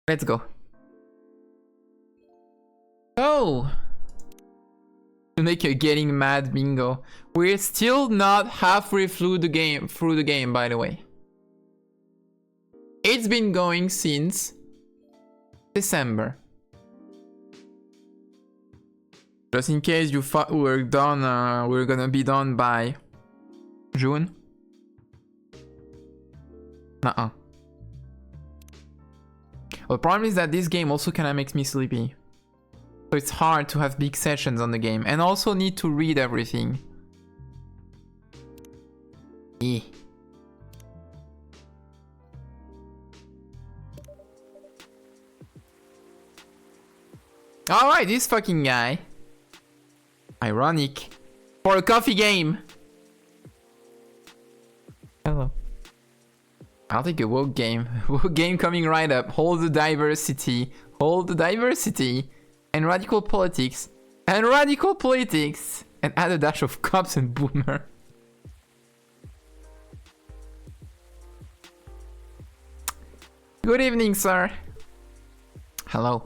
Let's go. Oh! To make a getting mad bingo. We're still not halfway through the game, by the way. It's been going since December. Just in case you thought we were done, we're gonna be done by June. Nuh-uh. The problem is that this game also kinda makes me sleepy. So it's hard to have big sessions on the game and also need to read everything. Eh. Alright, this fucking guy. Ironic. For a coffee game. Hello. I'll take a woke game. Woke game coming right up. Hold the diversity. Hold the diversity. And radical politics. And radical politics. And add a dash of cops and boomer. Good evening, sir. Hello.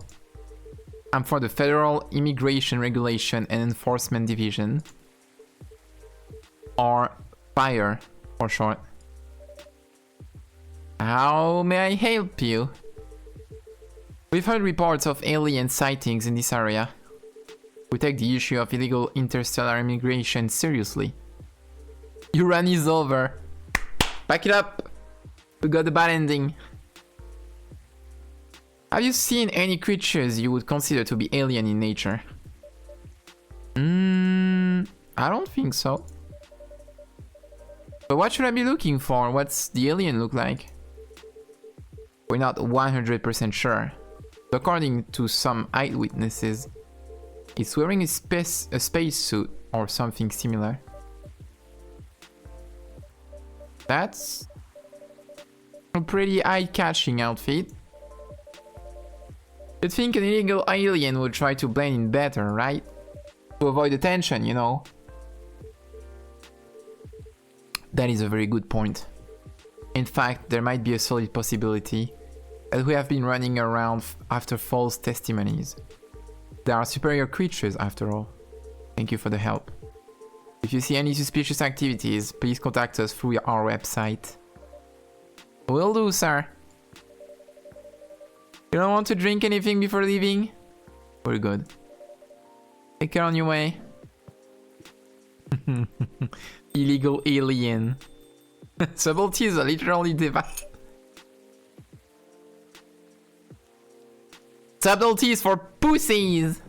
I'm for the Federal Immigration Regulation and Enforcement Division. Or FIRE, for short. How may I help you? We've heard reports of alien sightings in this area. We take the issue of illegal interstellar immigration seriously. Your run is over. Back it up. We got the bad ending. Have you seen any creatures you would consider to be alien in nature? I don't think so. But what should I be looking for? What's the alien look like? We're not 100% sure. But according to some eyewitnesses, it's wearing a spacesuit or something similar. That's a pretty eye-catching outfit. You'd think an illegal alien would try to blend in better, right? To avoid attention, you know. That is a very good point. In fact, there might be a solid possibility that we have been running around after false testimonies. They are superior creatures, after all. Thank you for the help. If you see any suspicious activities, please contact us through our website. Will do, sir. You don't want to drink anything before leaving? We're good. Take care on your way. Illegal alien. Subtleties are literally device. Subtleties for pussies!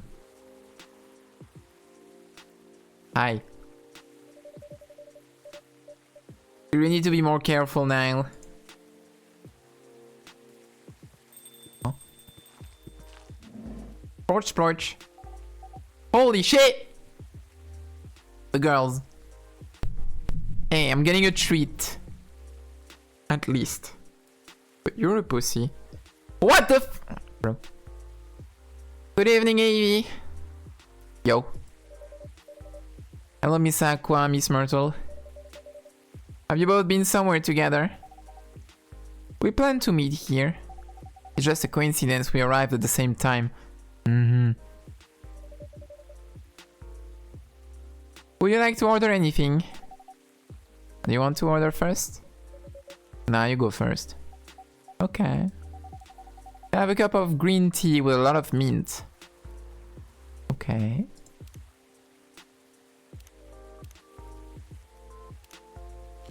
Hi. You really need to be more careful, Nile. Oh. Splorch. Holy shit! The girls. Hey, I'm getting a treat. At least. But you're a pussy. What the f- Bro. Good evening, Avy. Yo. Hello, Miss Aqua, Miss Myrtle. Have you both been somewhere together? We plan to meet here. It's just a coincidence we arrived at the same time. Would you like to order anything? Do you want to order first? Nah, you go first. Okay. I have a cup of green tea with a lot of mint. Okay.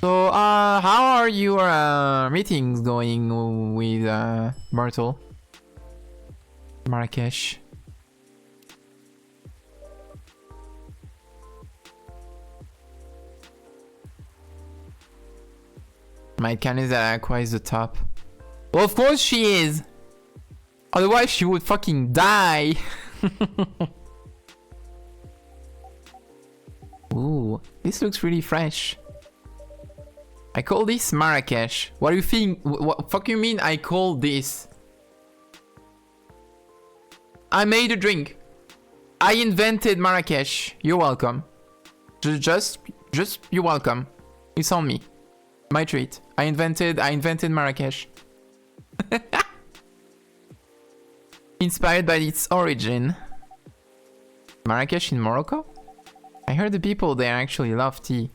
So, how are your meetings going with Myrtle? Marrakesh. My count is that Aqua is the top. Well, of course she is! Otherwise she would fucking die! Ooh, this looks really fresh. I call this Marrakesh. What do you think? What fuck you mean I call this? I made a drink. I invented Marrakesh. You're welcome. Just you're welcome. It's on me. My treat. I invented Marrakesh. Inspired by its origin. Marrakesh in Morocco? I heard the people there actually love tea.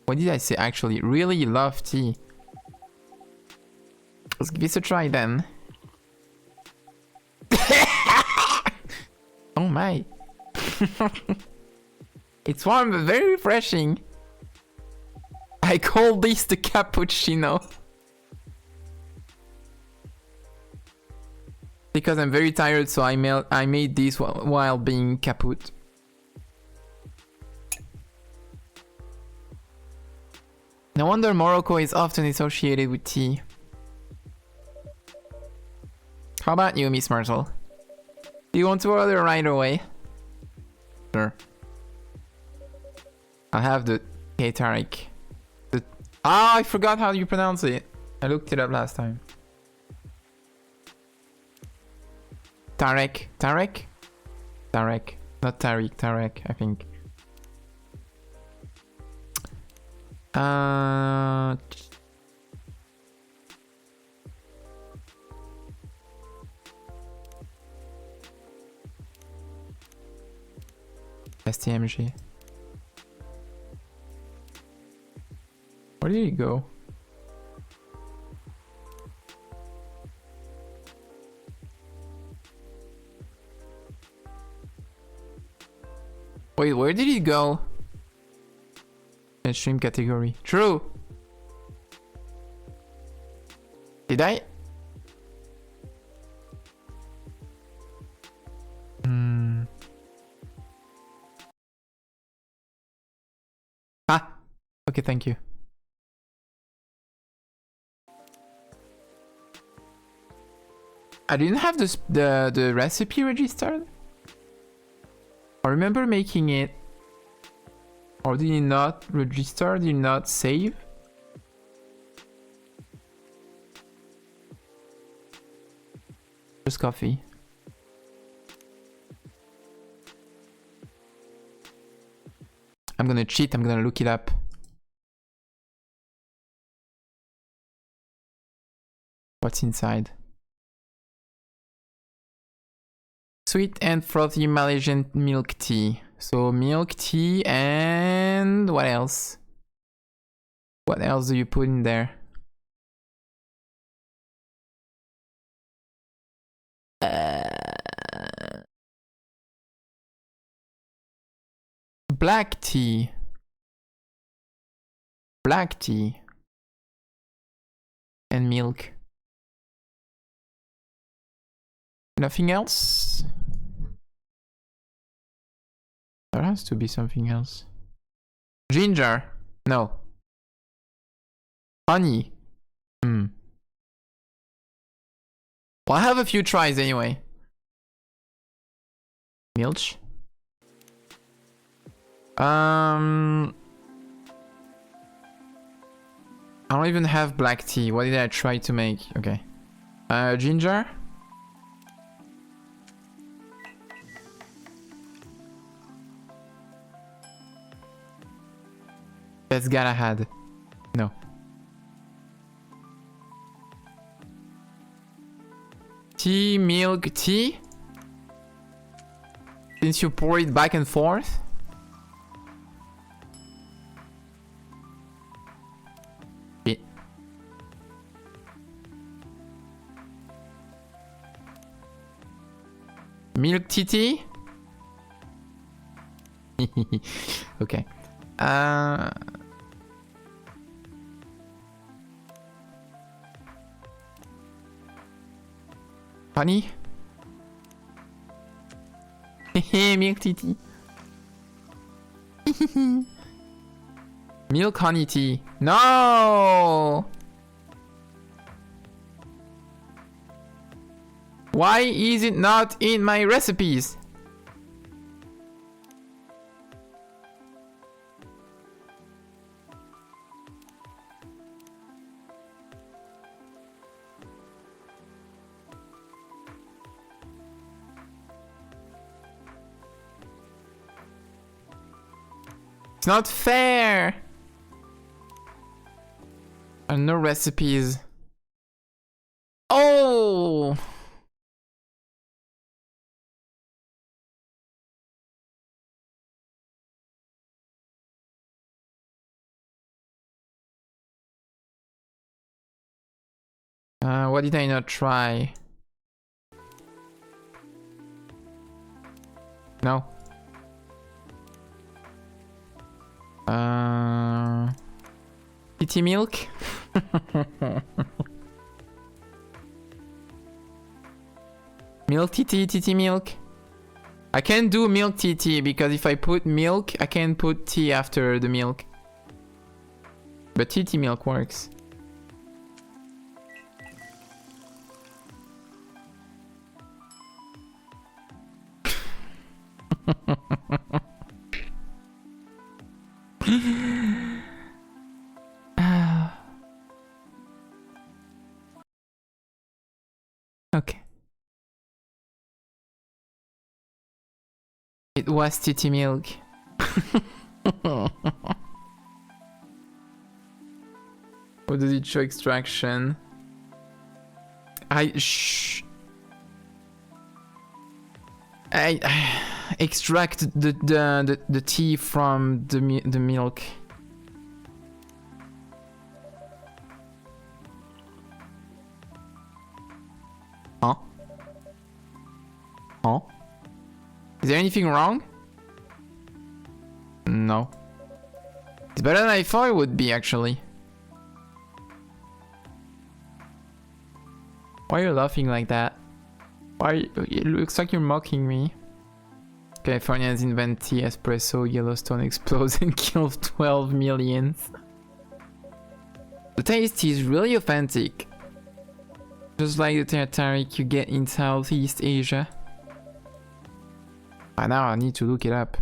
What did I say actually? Really love tea. Let's give this a try then. Oh my. It's warm but very refreshing. I call this the cappuccino. Because I'm very tired, so I made this while being kaput. No wonder Morocco is often associated with tea. How about you, Miss Myrtle? Do you want to order right away? Sure. I'll have the Tarik. Ah, I forgot how you pronounce it. I looked it up last time. Tarek. Tarek? Tarek. Not Tariq. Tarek, I think. STMG. Where did he go? Wait, where did he go? In stream category. True. Did I? Ah. Okay, thank you. I didn't have the recipe registered. I remember making it. Or did it not register? Did it not save? Just coffee. I'm gonna cheat, I'm gonna look it up. What's inside? Sweet and frothy Malaysian milk tea. So milk tea and what else? What else do you put in there? Black tea. Black tea. And milk. Nothing else? There has to be something else. Ginger. No. Honey. Well, I have a few tries anyway. Milch. I don't even have black tea. What did I try to make? Okay. Ginger. That's Galahad. No. Tea, milk, tea? Since you pour it back and forth? Yeah. Milk tea? Okay. Honey? Milk tea. Milk honey tea. No! Why is it not in my recipes? It's not fair! And no recipes. Oh! What did I not try? No. TT milk? Milk TT, TT milk? I can't do milk TT because if I put milk, I can't put tea after the milk. But TT milk works. Okay. It was TT milk. What does it show? Extraction. I extract the tea from the milk. Huh? Huh? Is there anything wrong? No. It's better than I thought it would be, actually. Why are you laughing like that? Why? It looks like you're mocking me. Californians invent tea, espresso, Yellowstone explodes and kills 12 millions. The taste is really authentic. Just like the tartaric you get in Southeast Asia. Now I need to look it up.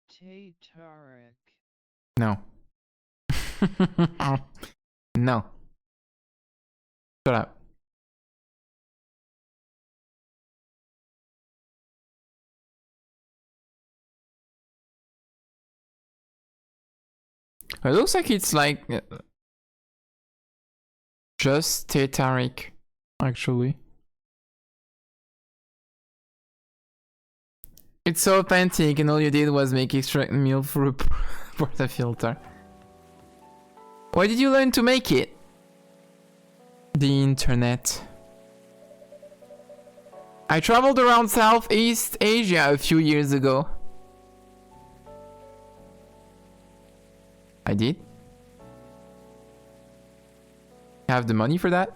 Tartaric. No. No. Shut up. It looks like it's like just tartaric, actually. It's so authentic, and all you did was make extract milk through portafilter. Why did you learn to make it? The internet. I traveled around Southeast Asia a few years ago. I did? Have the money for that?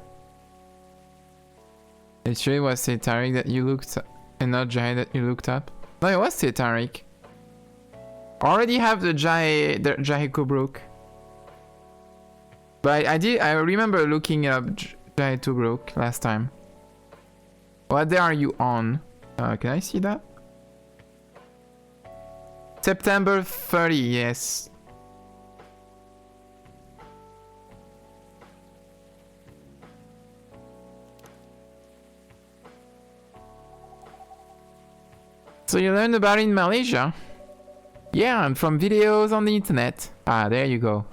It sure was Tartaric that you looked up, and not Jai that you looked up. No, it was Tartaric. Already have the Jai Kubruk. But I remember looking up Jai Kubruk last time. What day are you on? Can I see that? September 30, yes. So you learned about it in Malaysia? Yeah, and from videos on the internet. Ah, there you go.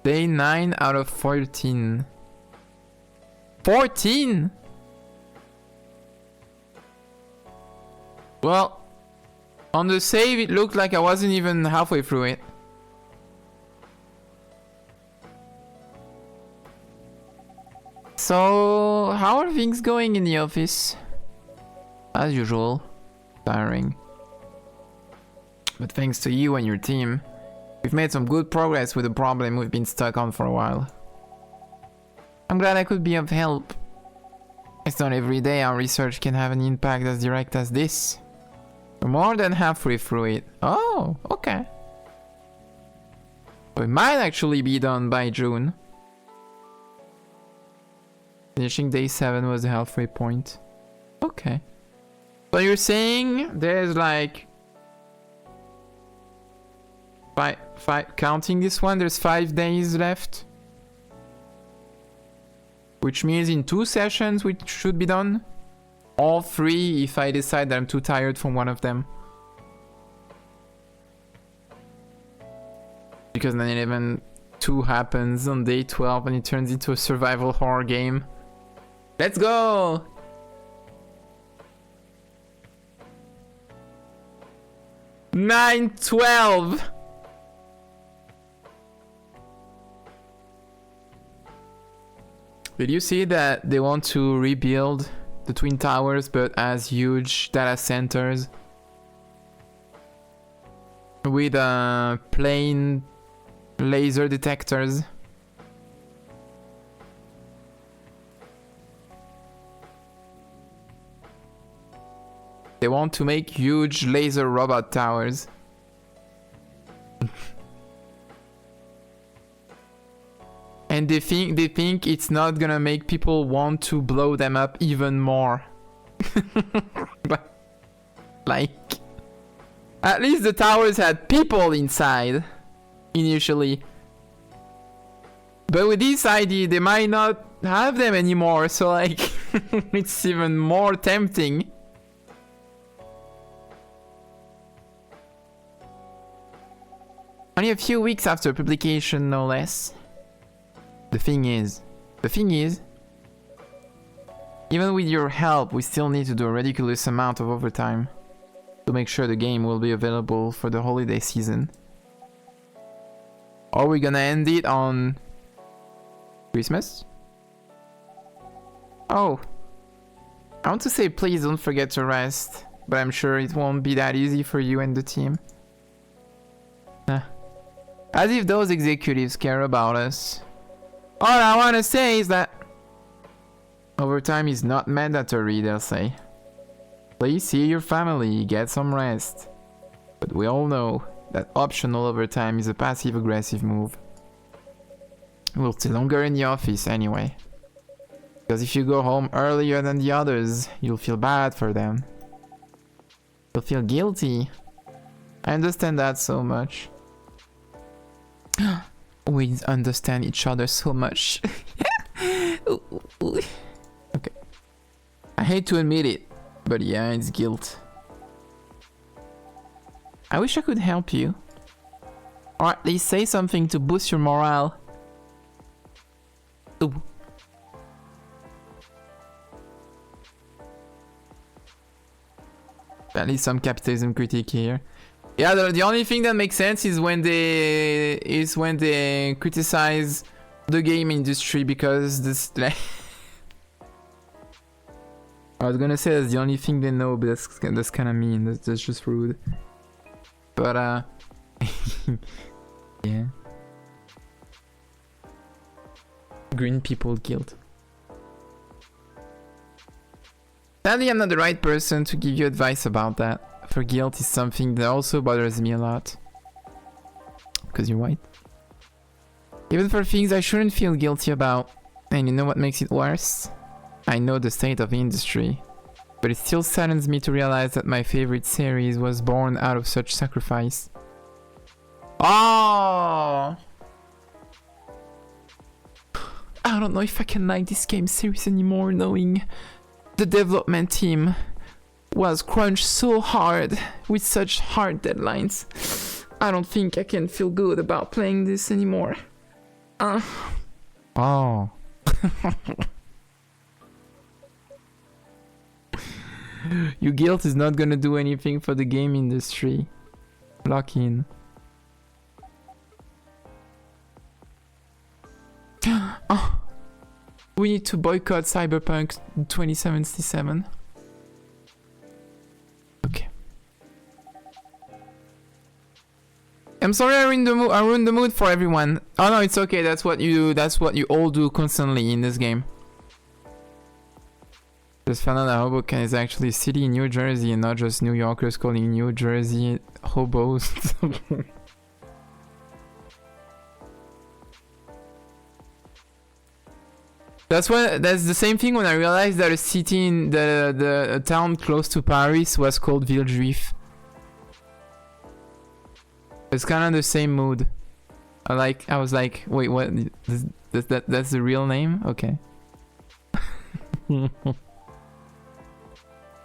Day 9 out of 14. 14? Well, on the save it looked like I wasn't even halfway through it. So, how are things going in the office? As usual, tiring. But thanks to you and your team, we've made some good progress with the problem we've been stuck on for a while. I'm glad I could be of help. It's not every day our research can have an impact as direct as this. We're more than halfway through it. Oh, okay. So it might actually be done by June. Finishing day 7 was the halfway point. Okay. So you're saying there's like... counting this one, there's 5 days left? Which means in 2 sessions which should be done? All 3 if I decide that I'm too tired from one of them. Because 9/11 2 happens on day 12 and it turns into a survival horror game. Let's go! $9.12. Did you see that they want to rebuild the Twin Towers but as huge data centers? With plain laser detectors. They want to make huge laser robot towers. And they think it's not gonna make people want to blow them up even more. Like, at least the towers had people inside initially. But with this idea, they might not have them anymore, so like it's even more tempting. Only a few weeks after publication, no less. The thing is, even with your help, we still need to do a ridiculous amount of overtime to make sure the game will be available for the holiday season. Are we gonna end it on Christmas? Oh, I want to say please don't forget to rest, but I'm sure it won't be that easy for you and the team. As if those executives care about us. All I want to say is that overtime is not mandatory, they'll say. Please see your family, get some rest. But we all know that optional overtime is a passive-aggressive move. We'll stay longer in the office anyway. Because if you go home earlier than the others, you'll feel bad for them. You'll feel guilty. I understand that so much. We understand each other so much. Okay. I hate to admit it, but yeah, it's guilt. I wish I could help you. Or at least say something to boost your morale. Ooh. At least some capitalism critique here. Yeah, the only thing that makes sense is when they criticize the game industry because this. I was gonna say that's the only thing they know, but that's kind of mean. That's just rude. But yeah. Green people guilt. Sadly, I'm not the right person to give you advice about that. For guilt is something that also bothers me a lot. Because you're white. Even for things I shouldn't feel guilty about. And you know what makes it worse? I know the state of the industry. But it still saddens me to realize that my favorite series was born out of such sacrifice. Oh! I don't know if I can like this game series anymore, knowing the development team was crunched so hard with such hard deadlines. I don't think I can feel good about playing this anymore. Oh. Your guilt is not gonna do anything for the game industry. Lock in. Oh. We need to boycott Cyberpunk 2077. Okay. I'm sorry I ruined the mood for everyone. Oh no, it's okay. That's what you all do constantly in this game. Just found out that Hoboken is actually a city in New Jersey and not just New Yorkers calling New Jersey hobos. That's the same thing when I realized that a city in a town close to Paris was called Villejuif. It's kind of the same mood. I was like, wait, what? That's the real name? Okay.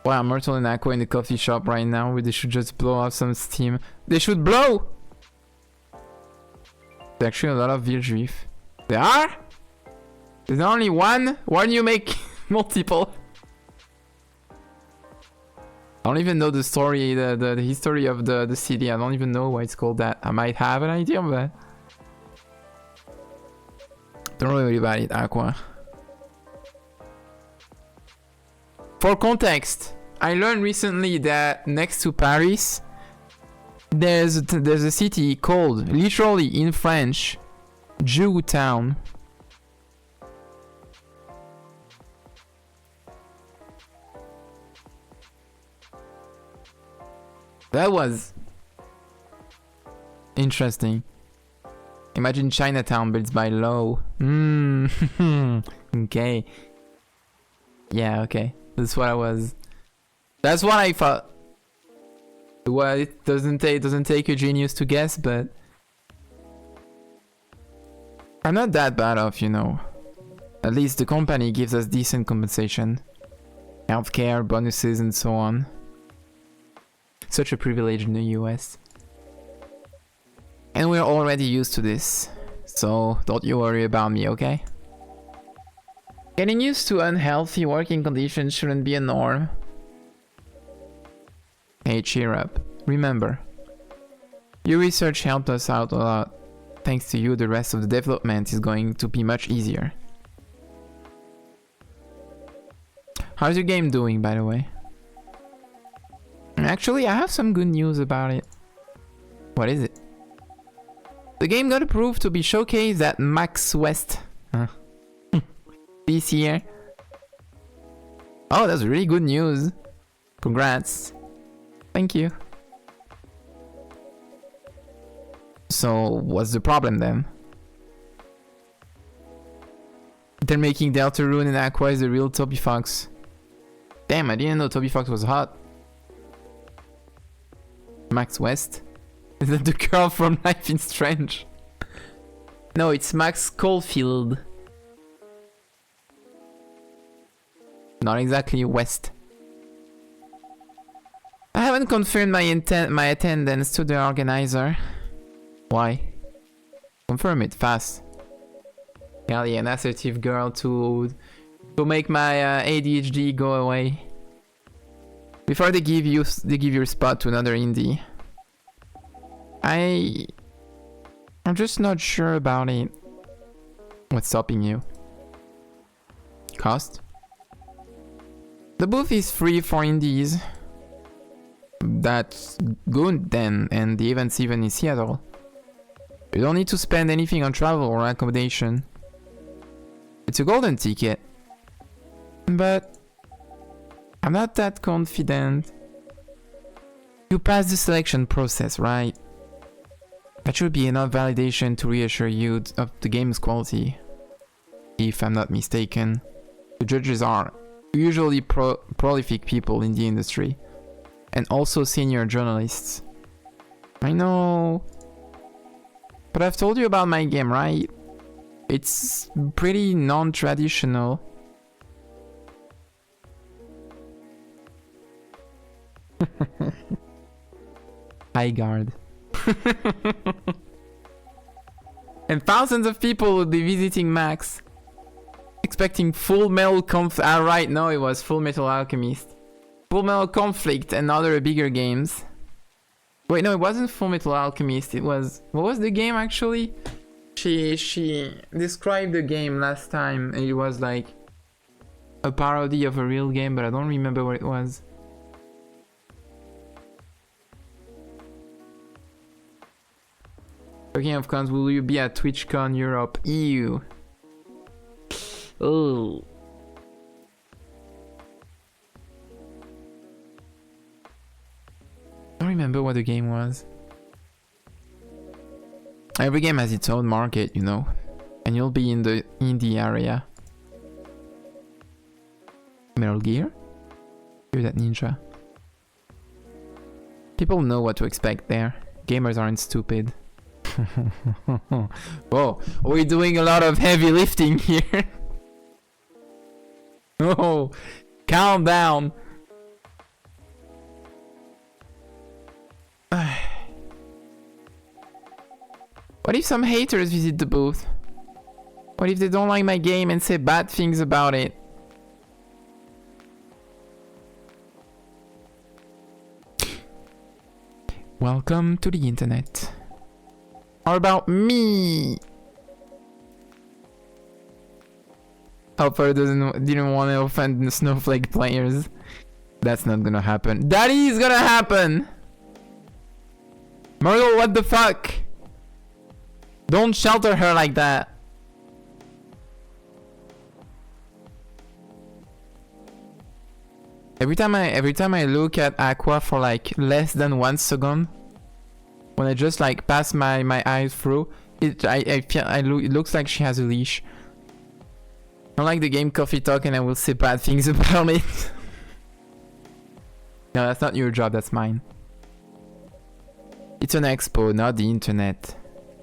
Wow, Myrtle and Aqua in the coffee shop right now. They should just blow off some steam. They should blow! There's actually a lot of Villejuif. There are? There's only one? Why don't you make multiple? I don't even know the story, the history of the city. I don't even know why it's called that. I might have an idea, but don't worry about it, Aqua. For context, I learned recently that next to Paris, there's a city called, literally in French, Jew Town. That was interesting. Imagine Chinatown, but it's by law. Okay. Yeah, okay. That's what I was. That's what I thought. Well, it doesn't take a genius to guess, but I'm not that bad off, you know. At least the company gives us decent compensation, healthcare, bonuses, and so on. Such a privilege in the US. And we're already used to this, so don't you worry about me, okay? Getting used to unhealthy working conditions shouldn't be a norm. Hey, cheer up. Remember, your research helped us out a lot. Thanks to you, the rest of the development is going to be much easier. How's your game doing, by the way? Actually, I have some good news about it. What is it? The game got approved to be showcased at Max West this year. Oh, that's really good news. Congrats. Thank you. So, what's the problem then? They're making Deltarune and Aqua is the real Toby Fox. Damn, I didn't know Toby Fox was hot. Max West? Is that the girl from Life is Strange? No, it's Max Caulfield. Not exactly West. I haven't confirmed my attendance to the organizer. Why? Confirm it fast. Kelly, an assertive girl to make my ADHD go away. Before they give your spot to another indie. I'm just not sure about it. What's stopping you? Cost? The booth is free for indies. That's good then, and the event's even in Seattle. You don't need to spend anything on travel or accommodation. It's a golden ticket. But I'm not that confident. You passed the selection process, right? That should be enough validation to reassure you of the game's quality. If I'm not mistaken. The judges are usually prolific people in the industry. And also senior journalists. I know. But I've told you about my game, right? It's pretty non-traditional. High guard. And thousands of people will be visiting Max. Expecting Full Metal right, no, it was Full Metal Alchemist. Full Metal Conflict and other bigger games. Wait, no, it wasn't Full Metal Alchemist. It was... What was the game, actually? She described the game last time. And it was like... a parody of a real game, but I don't remember what it was. Talking of cons, will you be at TwitchCon Europe? Ew. Oh. I don't remember what the game was. Every game has its own market, you know. And you'll be in the indie area. Metal Gear? You're that ninja. People know what to expect there. Gamers aren't stupid. Whoa, we're doing a lot of heavy lifting here. Oh, calm down. What What if some haters visit the booth? What if they don't like my game and say bad things about it? Welcome to the internet. How about me? Hopper didn't want to offend the snowflake players. That's not gonna happen. That is gonna happen! Myrtle, what the fuck? Don't shelter her like that. Every time I look at Aqua for like less than 1 second, when I just like pass my eyes through, it looks like she has a leash. I like the game Coffee Talk and I will say bad things about it. No, that's not your job, that's mine. It's an expo, not the internet.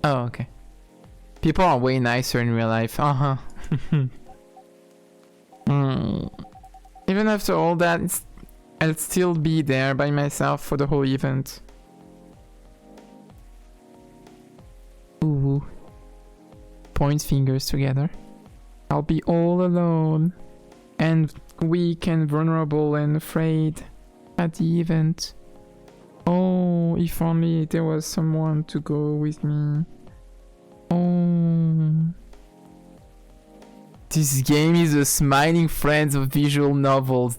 Oh, okay. People are way nicer in real life. Uh-huh. Even after all that, I'll still be there by myself for the whole event. Ooh. Point fingers together. I'll be all alone. And weak and vulnerable and afraid at the event. Oh, if only there was someone to go with me. Oh. This game is a smiling friend of visual novels.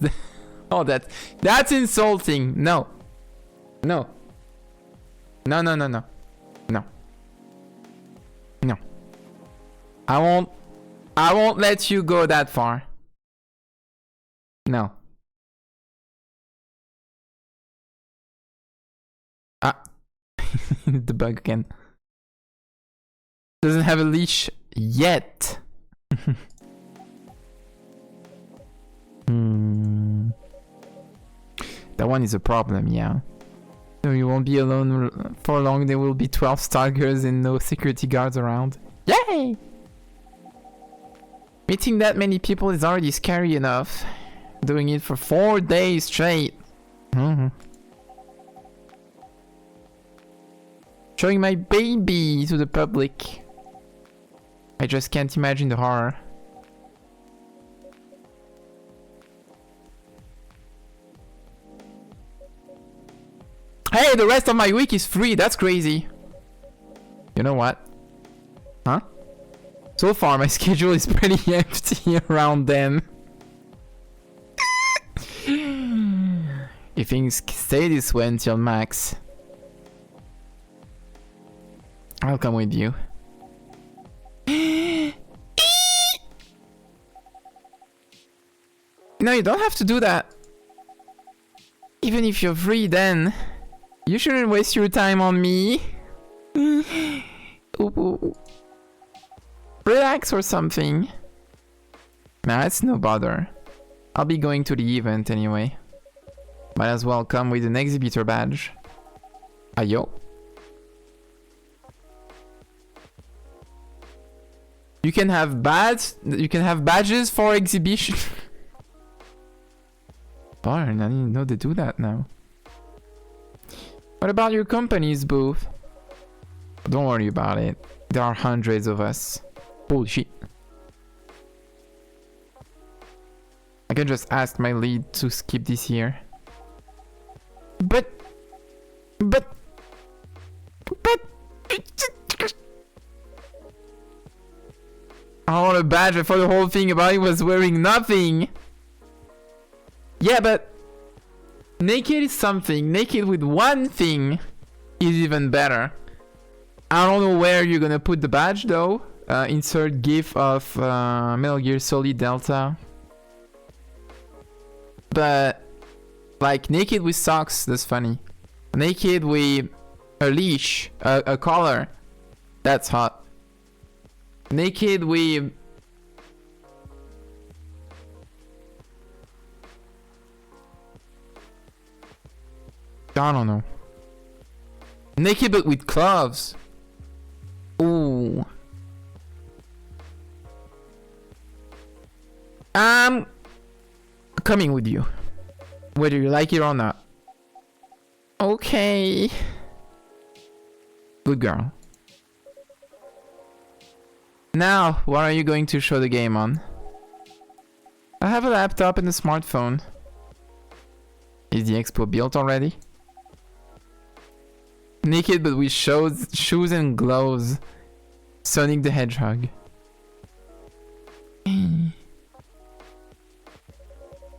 Oh, that's insulting. No. No. No, no, no, no. No. No. I won't let you go that far. No. Ah. The bug again. Doesn't have a leash yet. That one is a problem, yeah. So you won't be alone for long. There will be 12 stalkers and no security guards around. Yay! Meeting that many people is already scary enough. Doing it for 4 days straight. Showing my baby to the public. I just can't imagine the horror. Hey, the rest of my week is free. That's crazy. You know what? Huh? So far, my schedule is pretty empty around then. If things stay this way until max, I'll come with you. No, you don't have to do that. Even if you're free, then you shouldn't waste your time on me. Ooh. Relax or something. Nah, it's no bother. I'll be going to the event anyway. Might as well come with an exhibitor badge. Ayo. You can have badges for exhibition. Darn, I didn't know they do that now. What about your company's booth? Don't worry about it. There are hundreds of us. Holy shit. I can just ask my lead to skip this year. But... I want a badge. I thought the whole thing about it was wearing nothing. Yeah, but naked is something. Naked with one thing is even better. I don't know where you're gonna put the badge though. Insert GIF of Metal Gear Solid Delta. But like naked with socks, that's funny. Naked with a leash, a collar, that's hot. Naked with I don't know. Naked but with gloves. Ooh. I'm coming with you, whether you like it or not. Okay. Good girl. Now, what are you going to show the game on? I have a laptop and a smartphone. Is the expo built already? Naked but with shoes and gloves. Sonic the Hedgehog.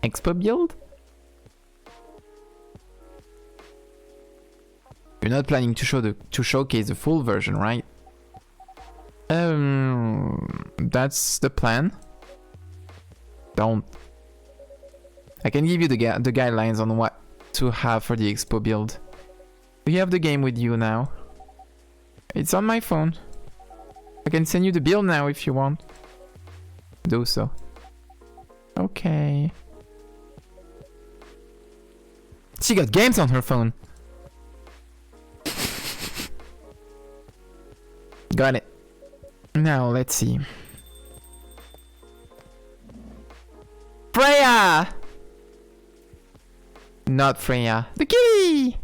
Expo build? You're not planning to showcase the full version, right? That's the plan. Don't. I can give you the guidelines on what to have for the expo build. You have the game with you now. It's on my phone. I can send you the build now if you want. Do so. Okay. She got games on her phone. Got it. Now let's see. Freya! Not Freya. The kitty!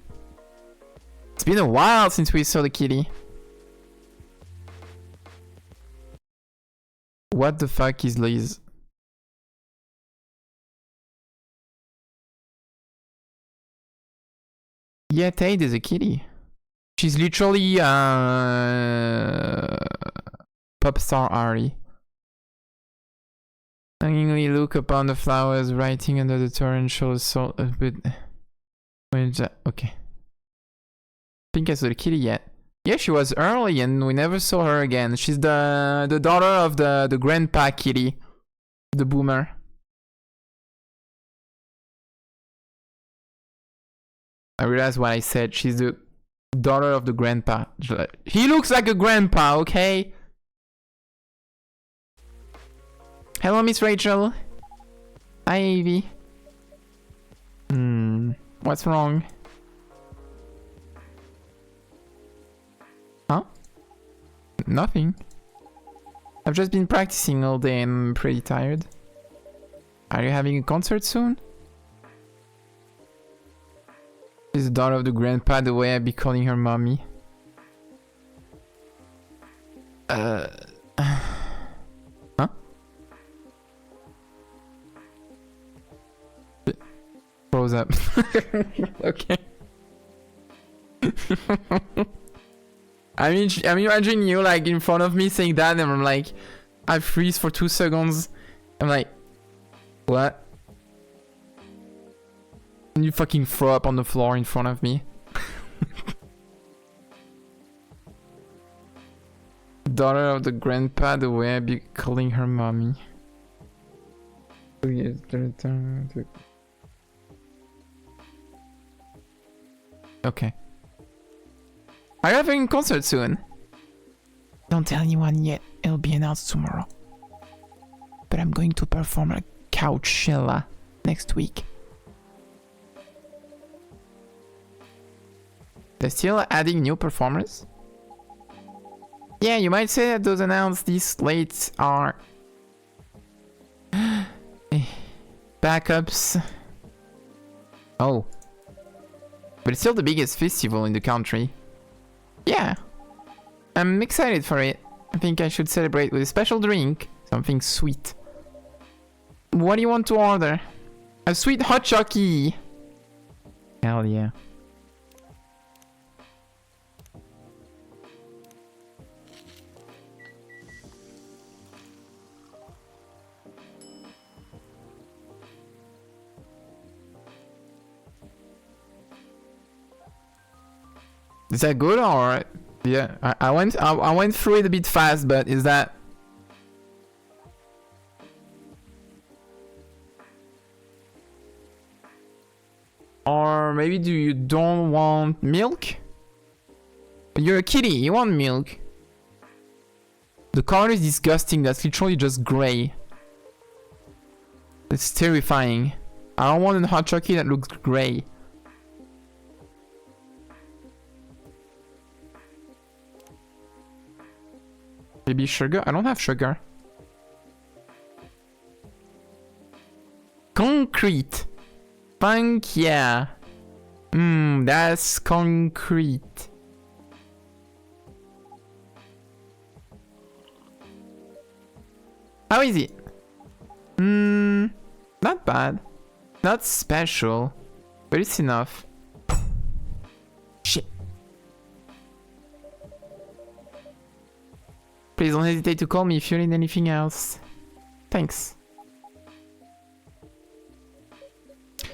It's been a while since we saw the kitty. What the fuck is Liz? Yeah, Tate is a kitty. She's literally pop star Ari. Longingly look upon the flowers writing under the torrential salt a bit. Okay. Think I saw the kitty yet. Yeah, she was early and we never saw her again. She's the daughter of the grandpa kitty. The boomer. I realized what I said. She's the daughter of the grandpa. He looks like a grandpa, okay? Hello, Miss Rachel. Hi, Evie. What's wrong? Huh? Nothing. I've just been practicing all day and I'm pretty tired. Are you having a concert soon? She's the daughter of the grandpa, the way I'd be calling her mommy. Huh? Froze up. Okay. I mean, I'm imagining you like in front of me saying that, and I'm like, I freeze for 2 seconds. I'm like, what? And you fucking throw up on the floor in front of me. Daughter of the grandpa, the way I be calling her mommy. Okay. Are you having a concert soon? Don't tell anyone yet. It'll be announced tomorrow. But I'm going to perform at Coachella next week. They're still adding new performers? Yeah, you might say that those announced this slate are backups. Oh. But it's still the biggest festival in the country. Yeah. I'm excited for it. I think I should celebrate with a special drink. Something sweet. What do you want to order? A sweet hot chocolate. Hell yeah. Is that good or yeah? I went through it a bit fast, but is that? Or maybe you don't want milk? You're a kitty, you want milk. The color is disgusting, that's literally just grey. It's terrifying. I don't want a hot chocolate that looks grey. Maybe sugar? I don't have sugar. Concrete. Funk, yeah. That's concrete. How is it? Not bad. Not special. But it's enough. Shit. Please don't hesitate to call me if you need anything else. Thanks.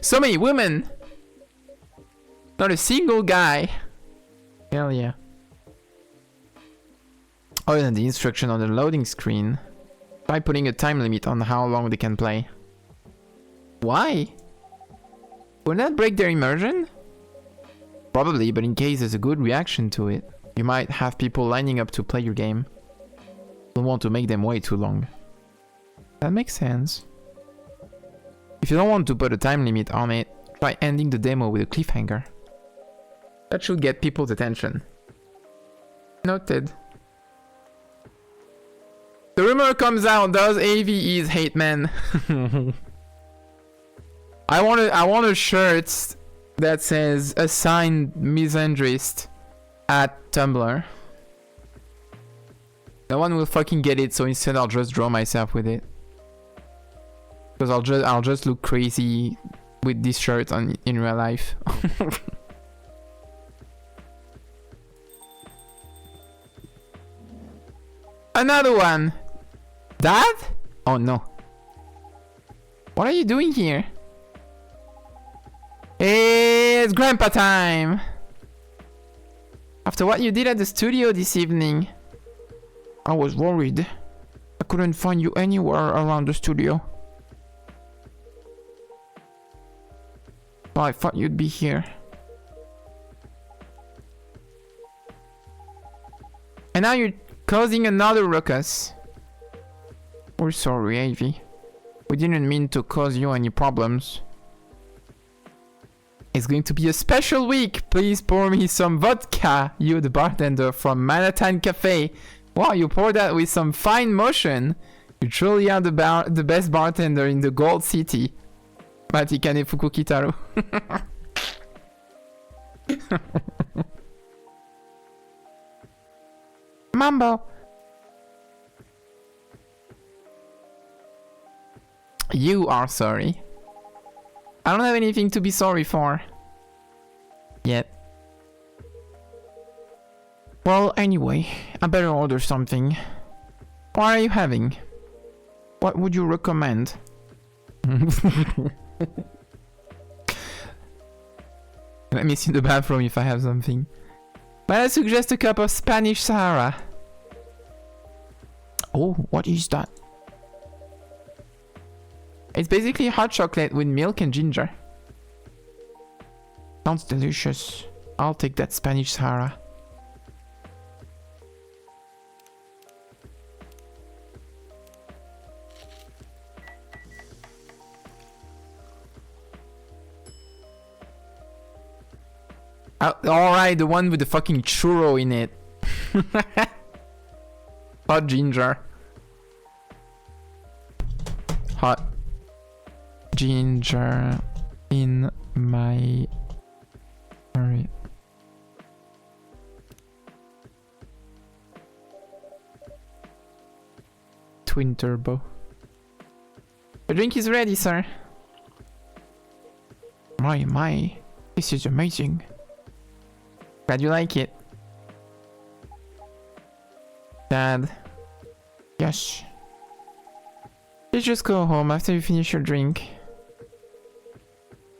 So many women! Not a single guy. Hell yeah. Other than the instruction on the loading screen, try putting a time limit on how long they can play. Why? Wouldn't that break their immersion? Probably, but in case there's a good reaction to it, you might have people lining up to play your game. Don't want to make them wait too long. That makes sense. If you don't want to put a time limit on it, try ending the demo with a cliffhanger. That should get people's attention. Noted. The rumor comes out, does AV is hate man? I want a shirt that says assigned misandrist at Tumblr. No one will fucking get it, so instead I'll just draw myself with it. Because I'll just look crazy with this shirt in real life. Another one! Dad? Oh no. What are you doing here? It's grandpa time! After what you did at the studio this evening, I was worried. I couldn't find you anywhere around the studio. But I thought you'd be here. And now you're causing another ruckus. We're sorry, Avy. We didn't mean to cause you any problems. It's going to be a special week. Please pour me some vodka. You, the bartender from Manhattan Cafe. Wow, you poured that with some fine motion. You truly are the best bartender in the Gold City. Matikane Fukukitaru. Mambo. You are sorry. I don't have anything to be sorry for. Yet. Well, anyway, I better order something. What are you having? What would you recommend? Let me see the bathroom if I have something. But I suggest a cup of Spanish Sahara. Oh, what is that? It's basically hot chocolate with milk and ginger. Sounds delicious. I'll take that Spanish Sahara. Alright, the one with the fucking churro in it. Hot ginger. Hot ginger in my curry. Twin turbo. The drink is ready, sir. My, this is amazing. Glad you like it. Dad. Yes. Let's just go home after you finish your drink.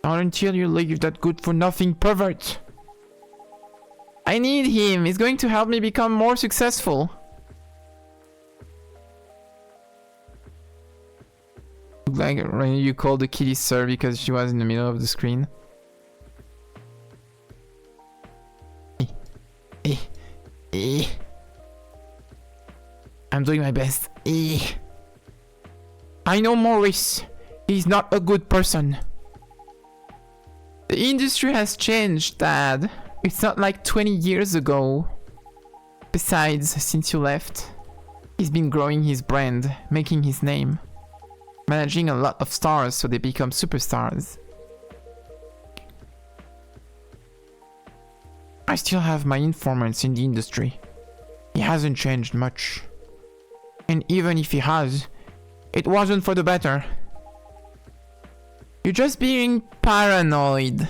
Not until you leave that good-for-nothing pervert. I need him. He's going to help me become more successful. Like you called the kitty sir because she was in the middle of the screen. I'm doing my best. I know Maurice. He's not a good person. The industry has changed, Dad. It's not like 20 years ago. Besides, since you left, he's been growing his brand, making his name, managing a lot of stars so they become superstars. I still have my informants in the industry. He hasn't changed much. And even if he has, It wasn't for the better. You're just being paranoid.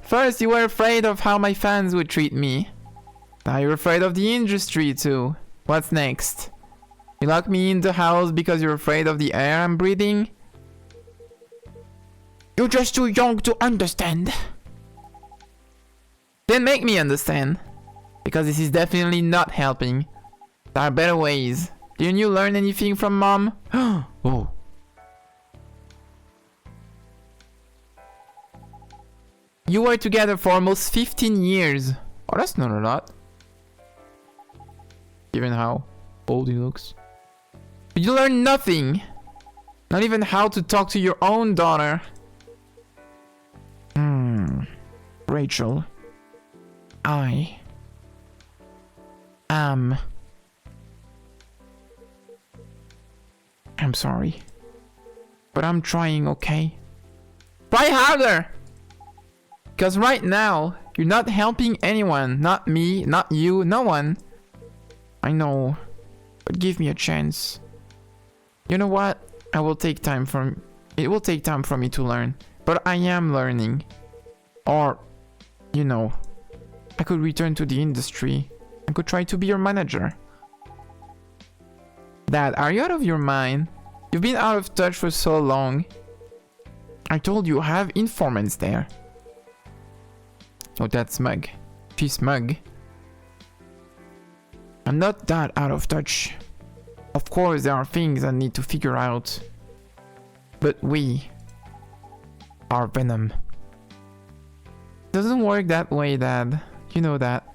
First, you were afraid of how my fans would treat me. Now you're afraid of the industry too. What's next? You lock me in the house because you're afraid of the air I'm breathing? You're just too young to understand. Then make me understand. Because this is definitely not helping. There are better ways. Didn't you learn anything from Mom? Oh. You were together for almost 15 years. Oh, that's not a lot. Given how old he looks. But you learned nothing. Not even how to talk to your own daughter. Rachel. I'm sorry. But I'm trying, okay? Try harder! Because right now, you're not helping anyone. Not me, not you, no one. I know. But give me a chance. You know what? It will take time for me to learn. But I am learning. Or, you know, I could return to the industry. I could try to be your manager. Dad, are you out of your mind? You've been out of touch for so long. I told you I have informants there. Oh, that's smug. She's smug. I'm not that out of touch. Of course, there are things I need to figure out. But we are Venom. Doesn't work that way, Dad. You know that.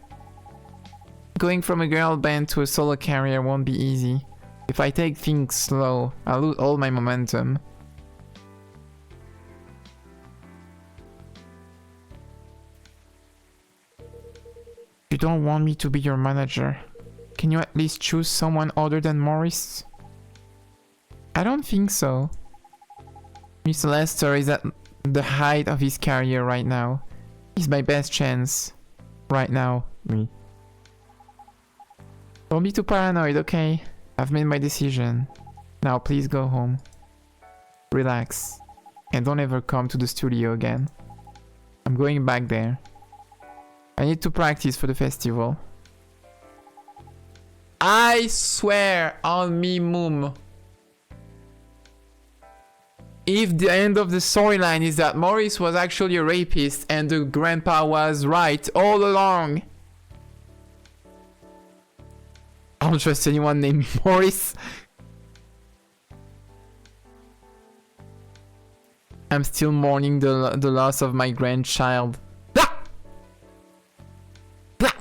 Going from a girl band to a solo career won't be easy. If I take things slow, I'll lose all my momentum. You don't want me to be your manager. Can you at least choose someone other than Maurice? I don't think so. Mr. Lester is at the height of his career right now. He's my best chance. Right now, me. Don't be too paranoid, okay? I've made my decision. Now please go home. Relax. And don't ever come to the studio again. I'm going back there. I need to practice for the festival. I swear on me, Moom. If the end of the storyline is that Maurice was actually a rapist and the grandpa was right all along. I don't trust anyone named Maurice. I'm still mourning the loss of my grandchild. Ah! Ah!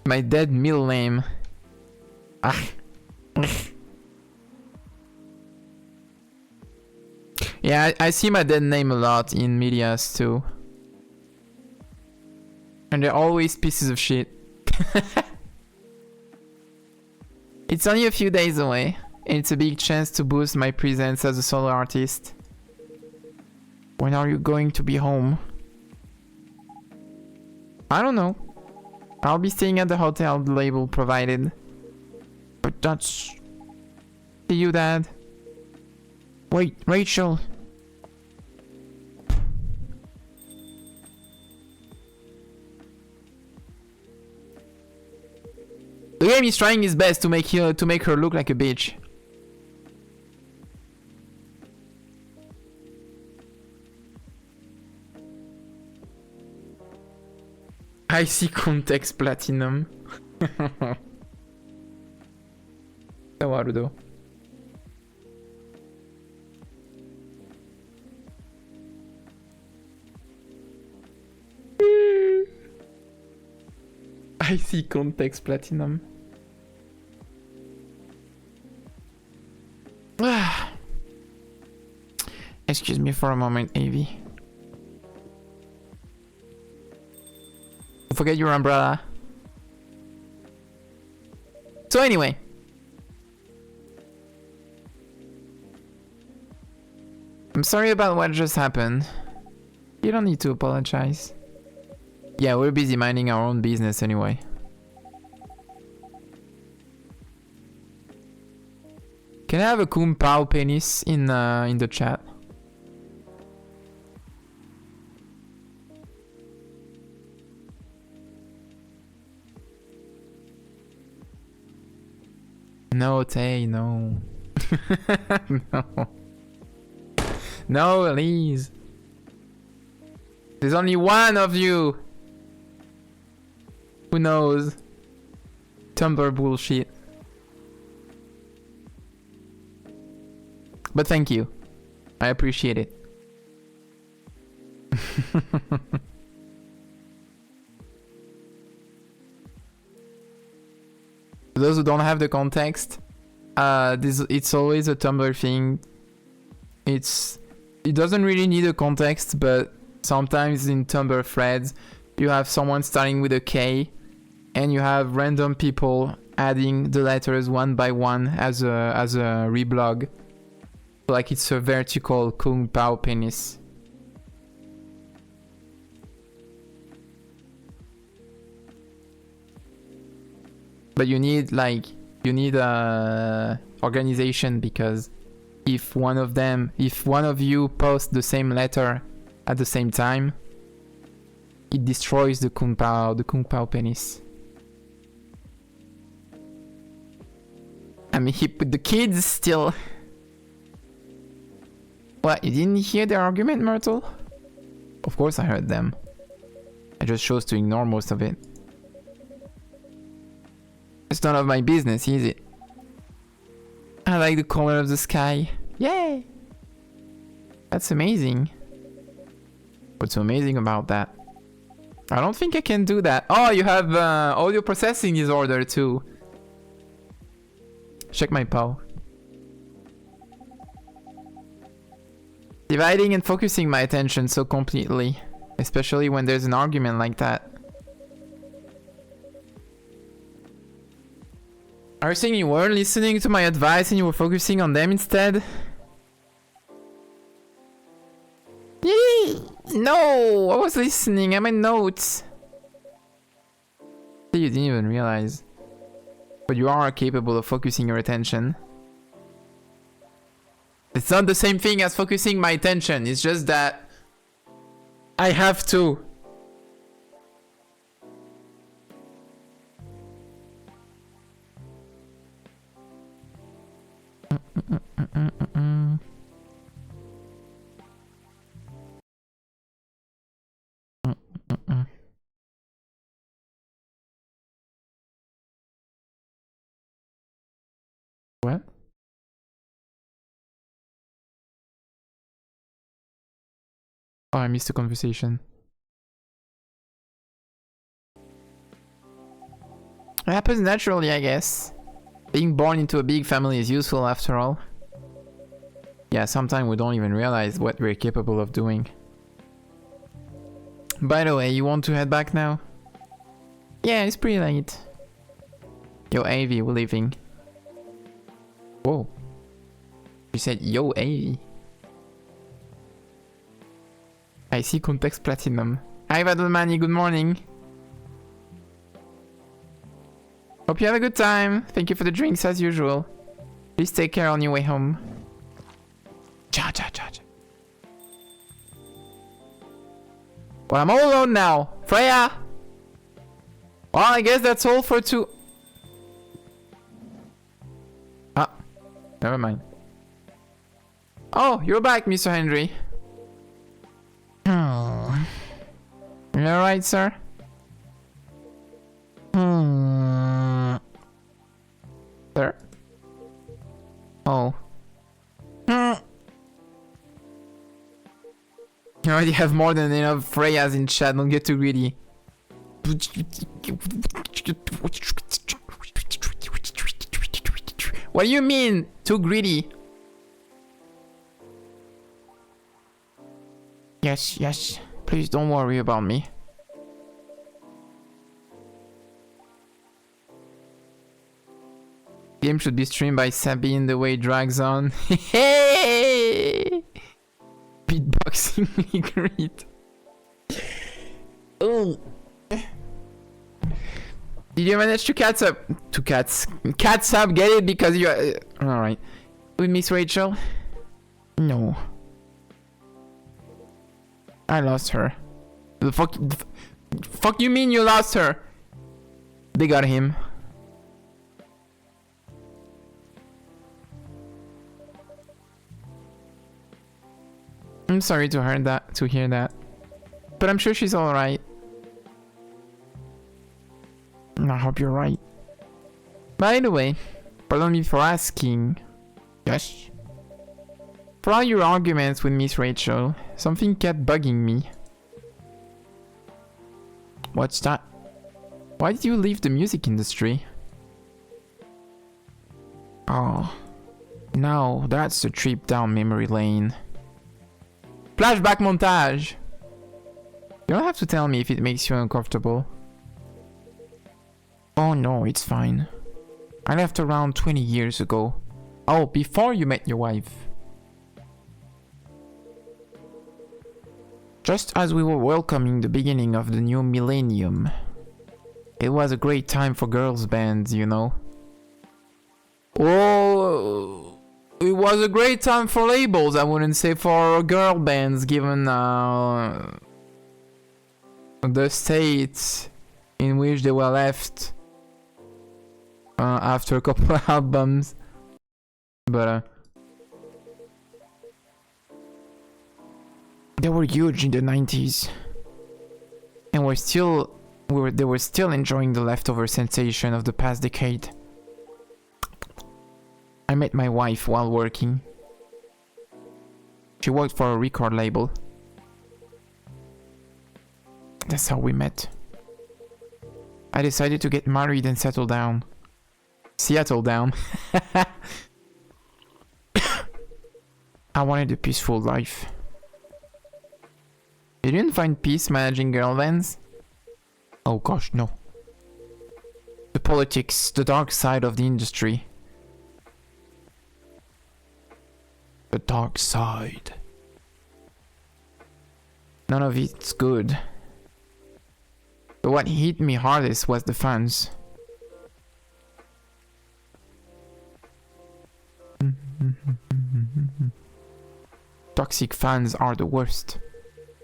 My dead middle name. Ah. Yeah, I see my dead name a lot in medias too. And they're always pieces of shit. It's only a few days away, and it's a big chance to boost my presence as a solo artist. When are you going to be home? I don't know. I'll be staying at the hotel the label provided. But that's... See you, Dad. Wait, Rachel. The game is trying his best to make her look like a bitch. I see context platinum. 伝わるthough. I see context platinum. Excuse me for a moment, Avi. Don't forget your umbrella. So anyway. I'm sorry about what just happened. You don't need to apologize. Yeah, we're busy minding our own business anyway. Can I have a Kung Pao penis in the chat? No, Tay, no. No. No, Elise. There's only one of you. Who knows? Tumblr bullshit. But thank you. I appreciate it. For those who don't have the context, it's always a Tumblr thing. It doesn't really need a context, but sometimes in Tumblr threads, you have someone starting with a K, and you have random people adding the letters one by one as a reblog. Like it's a vertical Kung Pao penis. But you need organization, because if one of you posts the same letter at the same time, it destroys the Kung Pao penis. I'm hip with the kids still. What, you didn't hear their argument, Myrtle? Of course I heard them. I just chose to ignore most of it. It's none of my business, is it? I like the color of the sky. Yay! That's amazing. What's so amazing about that? I don't think I can do that. Oh, you have audio processing disorder too. Check my POW. Dividing and focusing my attention so completely. Especially when there's an argument like that. Are you saying you weren't listening to my advice and you were focusing on them instead? No, I was listening. I made notes. You didn't even realize. But you are capable of focusing your attention. It's not the same thing as focusing my attention. It's just that I have to. What? Oh, I missed the conversation. It happens naturally, I guess. Being born into a big family is useful after all. Yeah, sometimes we don't even realize what we're capable of doing. By the way, you want to head back now? Yeah, it's pretty late. Yo, Avi, we're leaving. Whoa. You said, yo, Avi. I see context platinum. Hi, Vadalmani, good morning. Hope you have a good time. Thank you for the drinks as usual. Please take care on your way home. Cha cha cha cha. Well, I'm all alone now. Freya! Well, I guess that's all for two. Ah, never mind. Oh, you're back, Mr. Henry. Oh. You alright, sir? Sir? Oh. You already have more than enough Freyas in chat, don't get too greedy. What do you mean, too greedy? Yes, yes. Please don't worry about me. Game should be streamed by Sabine the way it drags on. Hey! Beatboxing great. Oh. Did you manage to catch up? Catch up, get it? Because you are... Alright. With Miss Rachel? No. I lost her. The fuck you mean you lost her? They got him. I'm sorry to hear that. But I'm sure she's alright. I hope you're right. By the way, pardon me for asking. Yes. For all your arguments with Miss Rachel, something kept bugging me. What's that? Why did you leave the music industry? Oh. Now that's a trip down memory lane. Flashback montage! You don't have to tell me if it makes you uncomfortable. Oh no, it's fine. I left around 20 years ago. Oh, before you met your wife. Just as we were welcoming the beginning of the new millennium. It was a great time for girls bands, you know. Oh, it was a great time for labels, I wouldn't say for girl bands, given the state in which they were left after a couple of albums. But they were huge in the 90s, and they were still enjoying the leftover sensation of the past decade. I met my wife while working. She worked for a record label. That's how we met. I decided to get married and settle down. Seattle down. I wanted a peaceful life. You didn't find peace managing girl bands? Oh gosh, no. The politics, the dark side of the industry. The dark side. None of it's good. But what hit me hardest was the fans. Toxic fans are the worst.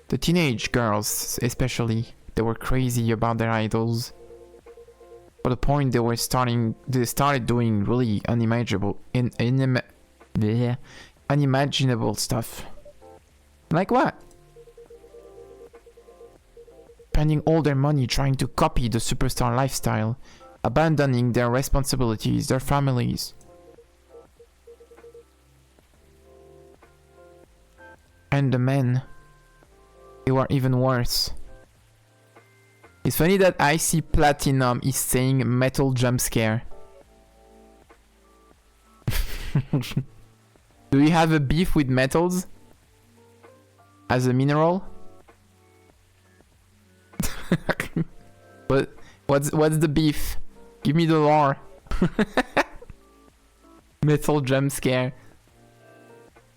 The teenage girls, especially, they were crazy about their idols. To the point they started doing really unimaginable stuff. Like what? Spending all their money trying to copy the superstar lifestyle, abandoning their responsibilities, their families. And the men, they were even worse. It's funny that IC Platinum is saying metal jump scare. Do you have a beef with metals? As a mineral? But what's the beef? Give me the lore. Metal jump scare.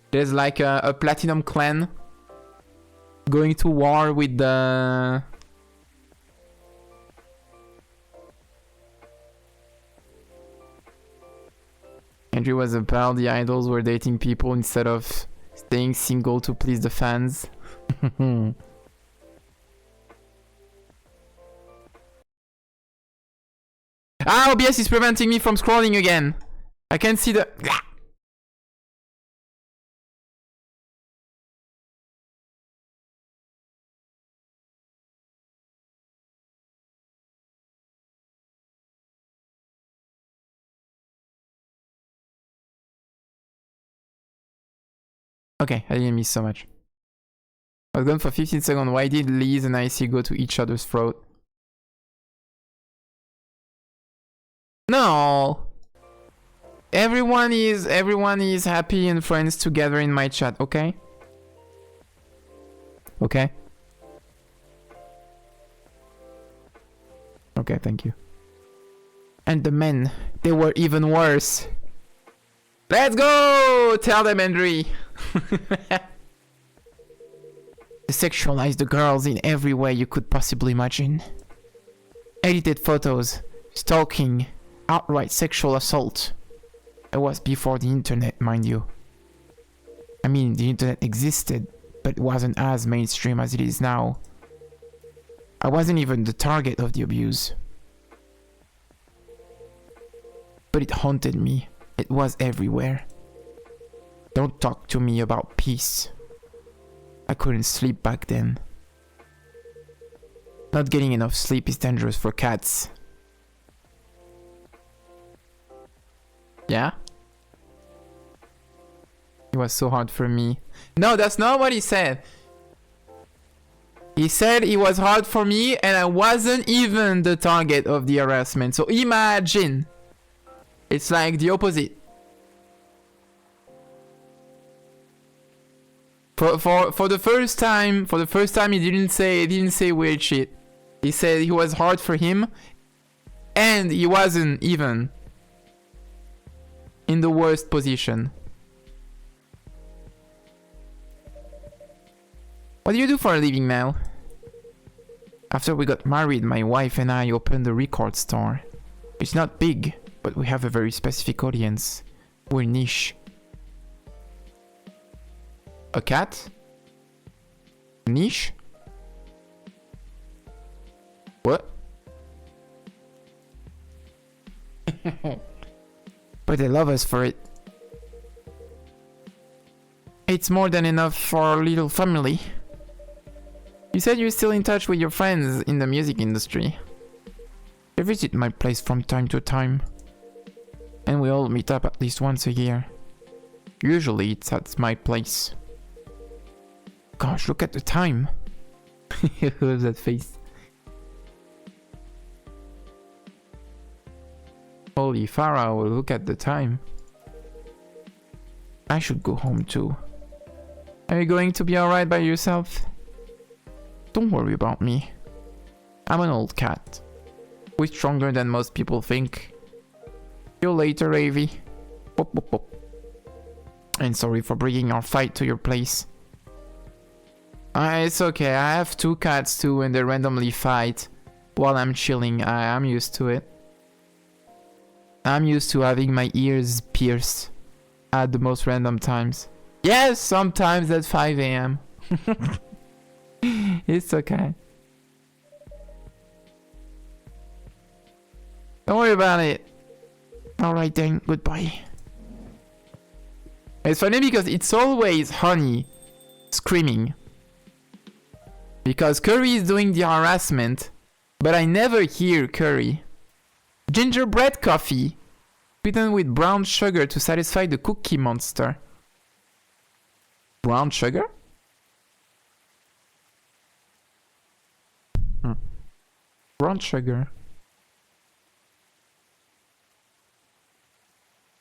There's like a platinum clan going to war with the... Andrew was about the idols were dating people instead of staying single to please the fans. Ah, OBS is preventing me from scrolling again. I can't see the... Okay, I didn't miss so much. I was gone for 15 seconds. Why did Liz and IC go to each other's throat? No! Everyone is happy and friends together in my chat, okay? Okay? Okay, thank you. And the men, they were even worse. Let's go! Tell them, Andre. They sexualized the girls in every way you could possibly imagine. Edited photos, stalking, outright sexual assault. It was before the internet, mind you. I mean, the internet existed, but it wasn't as mainstream as it is now. I wasn't even the target of the abuse. But it haunted me. It was everywhere. Don't talk to me about peace. I couldn't sleep back then. Not getting enough sleep is dangerous for cats. Yeah? It was so hard for me. No, that's not what he said. He said it was hard for me and I wasn't even the target of the harassment. So imagine. It's like the opposite. For the first time he didn't say weird shit. He said it was hard for him and he wasn't even in the worst position. What do you do for a living now? After we got married, my wife and I opened a record store. It's not big, but we have a very specific audience. We're niche. A cat? Niche? What? But they love us for it. It's more than enough for our little family. You said you're still in touch with your friends in the music industry. They visit my place from time to time. And we all meet up at least once a year. Usually it's at my place. Gosh, look at the time. I love that face. Holy Pharaoh, look at the time. I should go home too. Are you going to be alright by yourself? Don't worry about me. I'm an old cat. Way stronger than most people think. See you later, Avi. Pop, pop, pop. And sorry for bringing our fight to your place. It's okay, I have 2 cats too and they randomly fight while I'm chilling. I'm used to it. I'm used to having my ears pierced at the most random times. Yes, sometimes at 5 AM. It's okay. Don't worry about it. Alright then, goodbye. It's funny because it's always Honey screaming. Because Curry is doing the harassment, but I never hear Curry. Gingerbread coffee, sweetened with brown sugar to satisfy the cookie monster. Brown sugar? Brown sugar.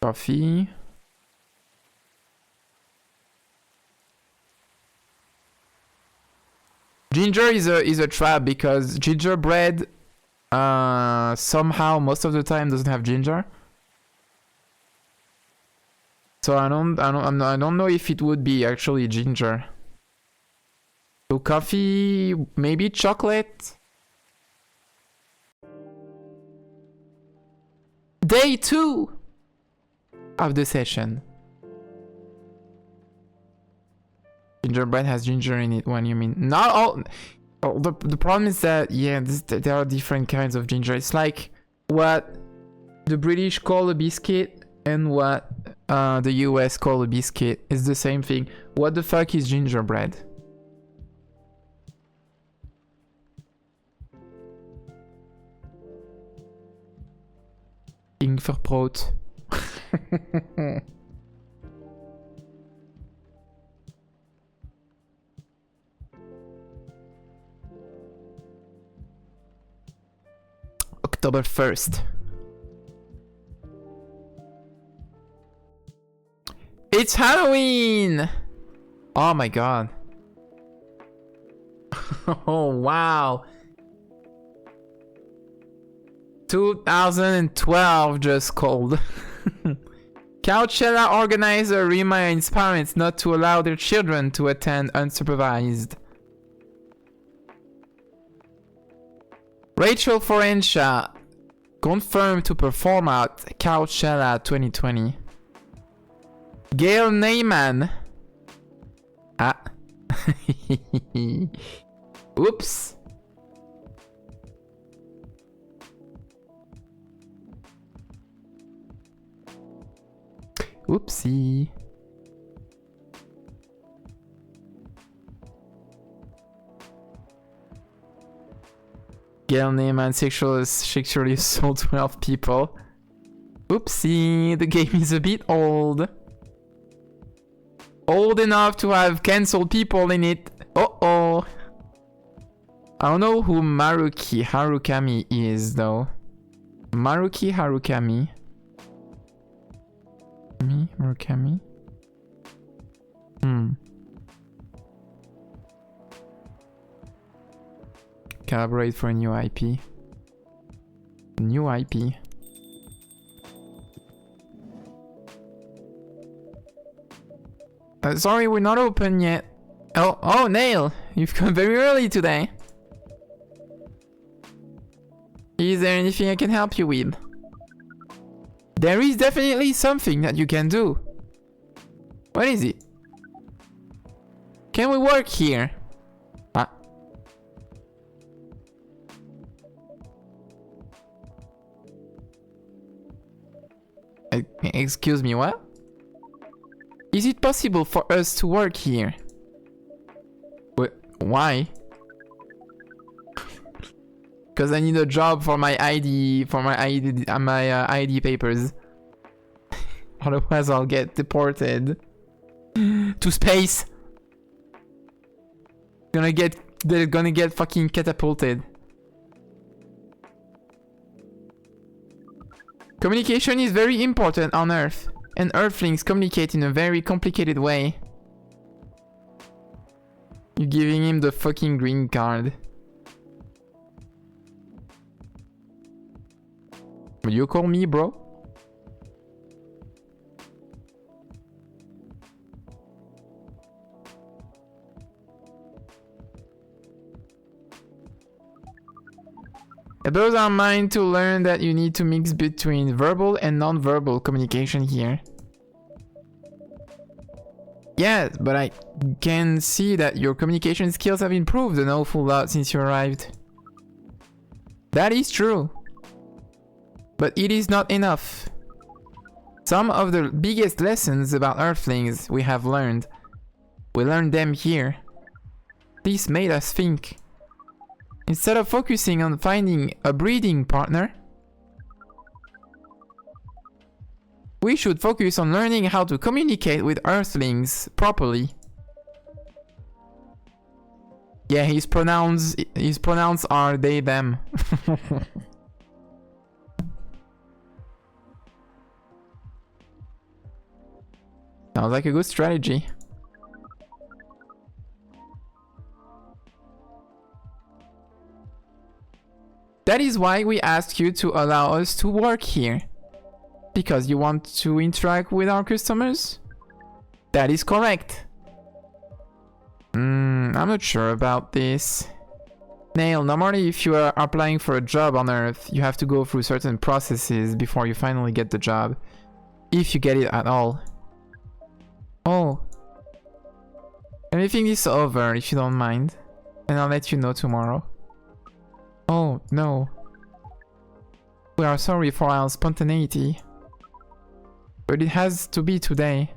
Coffee. Ginger is a trap because gingerbread somehow most of the time doesn't have ginger. So I don't know if it would be actually ginger. So coffee, maybe chocolate. Day 2 of the session. Gingerbread has ginger in it. What do you mean? Not all. Oh, the problem is that yeah, there are different kinds of ginger. It's like what the British call a biscuit and what the US call a biscuit. It's the same thing. What the fuck is gingerbread? Ingverbrot. October 1st. It's Halloween! Oh my god. Oh wow. 2012 just called. Coachella organizer reminds parents not to allow their children to attend unsupervised. Rachel Forentia confirmed to perform at Coachella 2020. Gail Neyman. Ah. Oops. Oopsie. Gail Neyman sexually assault 12 people. Oopsie, the game is a bit old. Old enough to have cancelled people in it. Uh-oh. I don't know who Maruki Harukami is though. Maruki Harukami. Murakami? Collaborate for a new IP. New IP. Sorry, we're not open yet. Oh, Nail! You've come very early today. Is there anything I can help you with? There is definitely something that you can do. What is it? Can we work here? Ah. Excuse me, what? Is it possible for us to work here? Why? Because I need a job for my ID, ID papers. Otherwise I'll get deported to space. They're gonna get fucking catapulted. Communication is very important on Earth, and Earthlings communicate in a very complicated way. You're giving him the fucking green card. Will you call me, bro? It blows our mind to learn that you need to mix between verbal and non-verbal communication here. Yes, but I can see that your communication skills have improved an awful lot since you arrived. That is true. But it is not enough. Some of the biggest lessons about Earthlings we have learned. We learned them here. This made us think. Instead of focusing on finding a breeding partner, we should focus on learning how to communicate with Earthlings properly. Yeah, his pronouns are they, them. Sounds like a good strategy. That is why we asked you to allow us to work here. Because you want to interact with our customers? That is correct. I'm not sure about this. Nail, normally if you are applying for a job on Earth, you have to go through certain processes before you finally get the job. If you get it at all. Oh. Let me think this over if you don't mind. And I'll let you know tomorrow. Oh, no. We are sorry for our spontaneity. But it has to be today.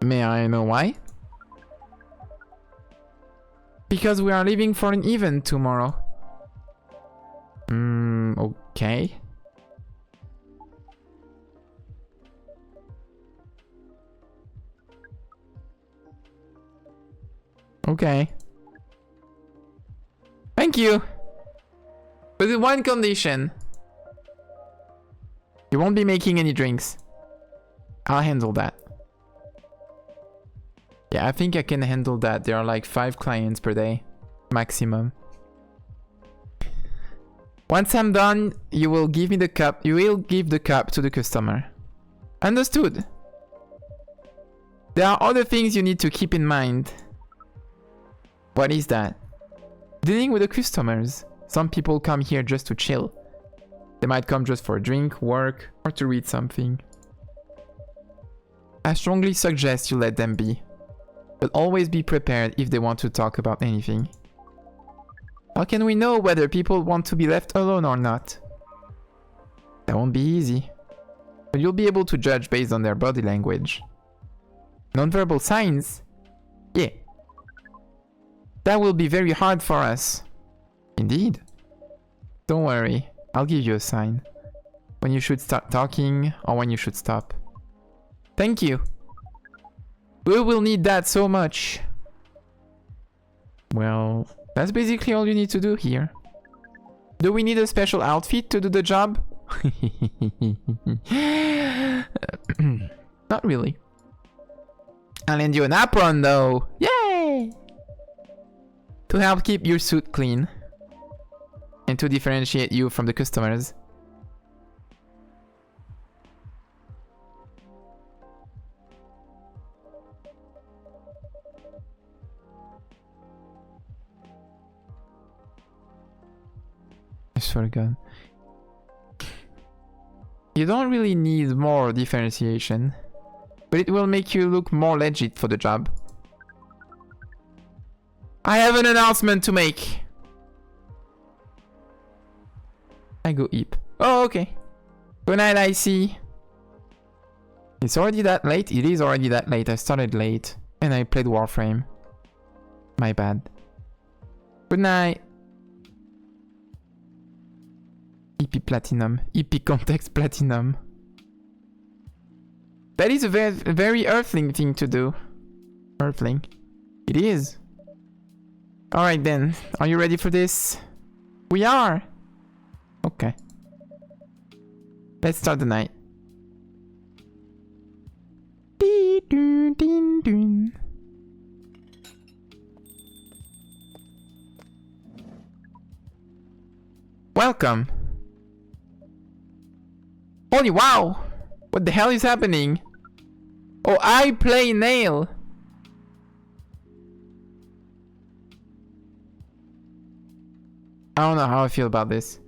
May I know why? Because we are leaving for an event tomorrow. Okay. Okay. Thank you. But with one condition. You won't be making any drinks. I'll handle that. Yeah, I think I can handle that. There are like 5 clients per day. Maximum. Once I'm done, you will give me the cup. You will give the cup to the customer. Understood. There are other things you need to keep in mind. What is that? Dealing with the customers. Some people come here just to chill. They might come just for a drink, work, or to read something. I strongly suggest you let them be. But always be prepared if they want to talk about anything. How can we know whether people want to be left alone or not? That won't be easy. But you'll be able to judge based on their body language. Nonverbal signs? Yeah. That will be very hard for us. Indeed. Don't worry, I'll give you a sign. When you should start talking or when you should stop. Thank you. We will need that so much. Well, that's basically all you need to do here. Do we need a special outfit to do the job? Not really. I'll lend you an apron though. Yay! To help keep your suit clean. And to differentiate you from the customers. I swear to God. You don't really need more differentiation, but it will make you look more legit for the job. I have an announcement to make. I go eep. Oh, okay. Good night, I see. It's already that late? It is already that late. I started late and I played Warframe. My bad. Good night. EP Platinum. EP Context Platinum. That is a very Earthling thing to do. Earthling. It is. Alright then. Are you ready for this? We are! Okay. Let's start the night. Welcome. Holy wow! What the hell is happening? Oh, I play Nail! I don't know how I feel about this.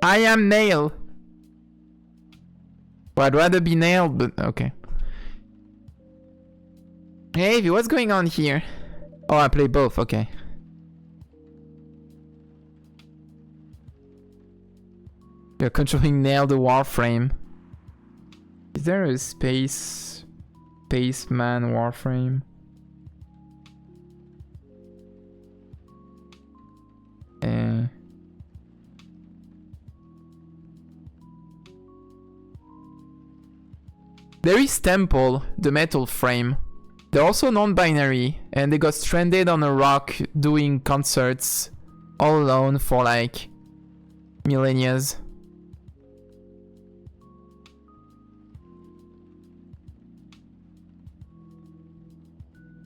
I am Nail! Well, I'd rather be nailed, but okay. Hey, what's going on here? Oh, I play both, okay. You're controlling Nail the Warframe. Is there a Spaceman Warframe? There is Temple, the metal frame. They're also non-binary, and they got stranded on a rock doing concerts all alone for like millennia.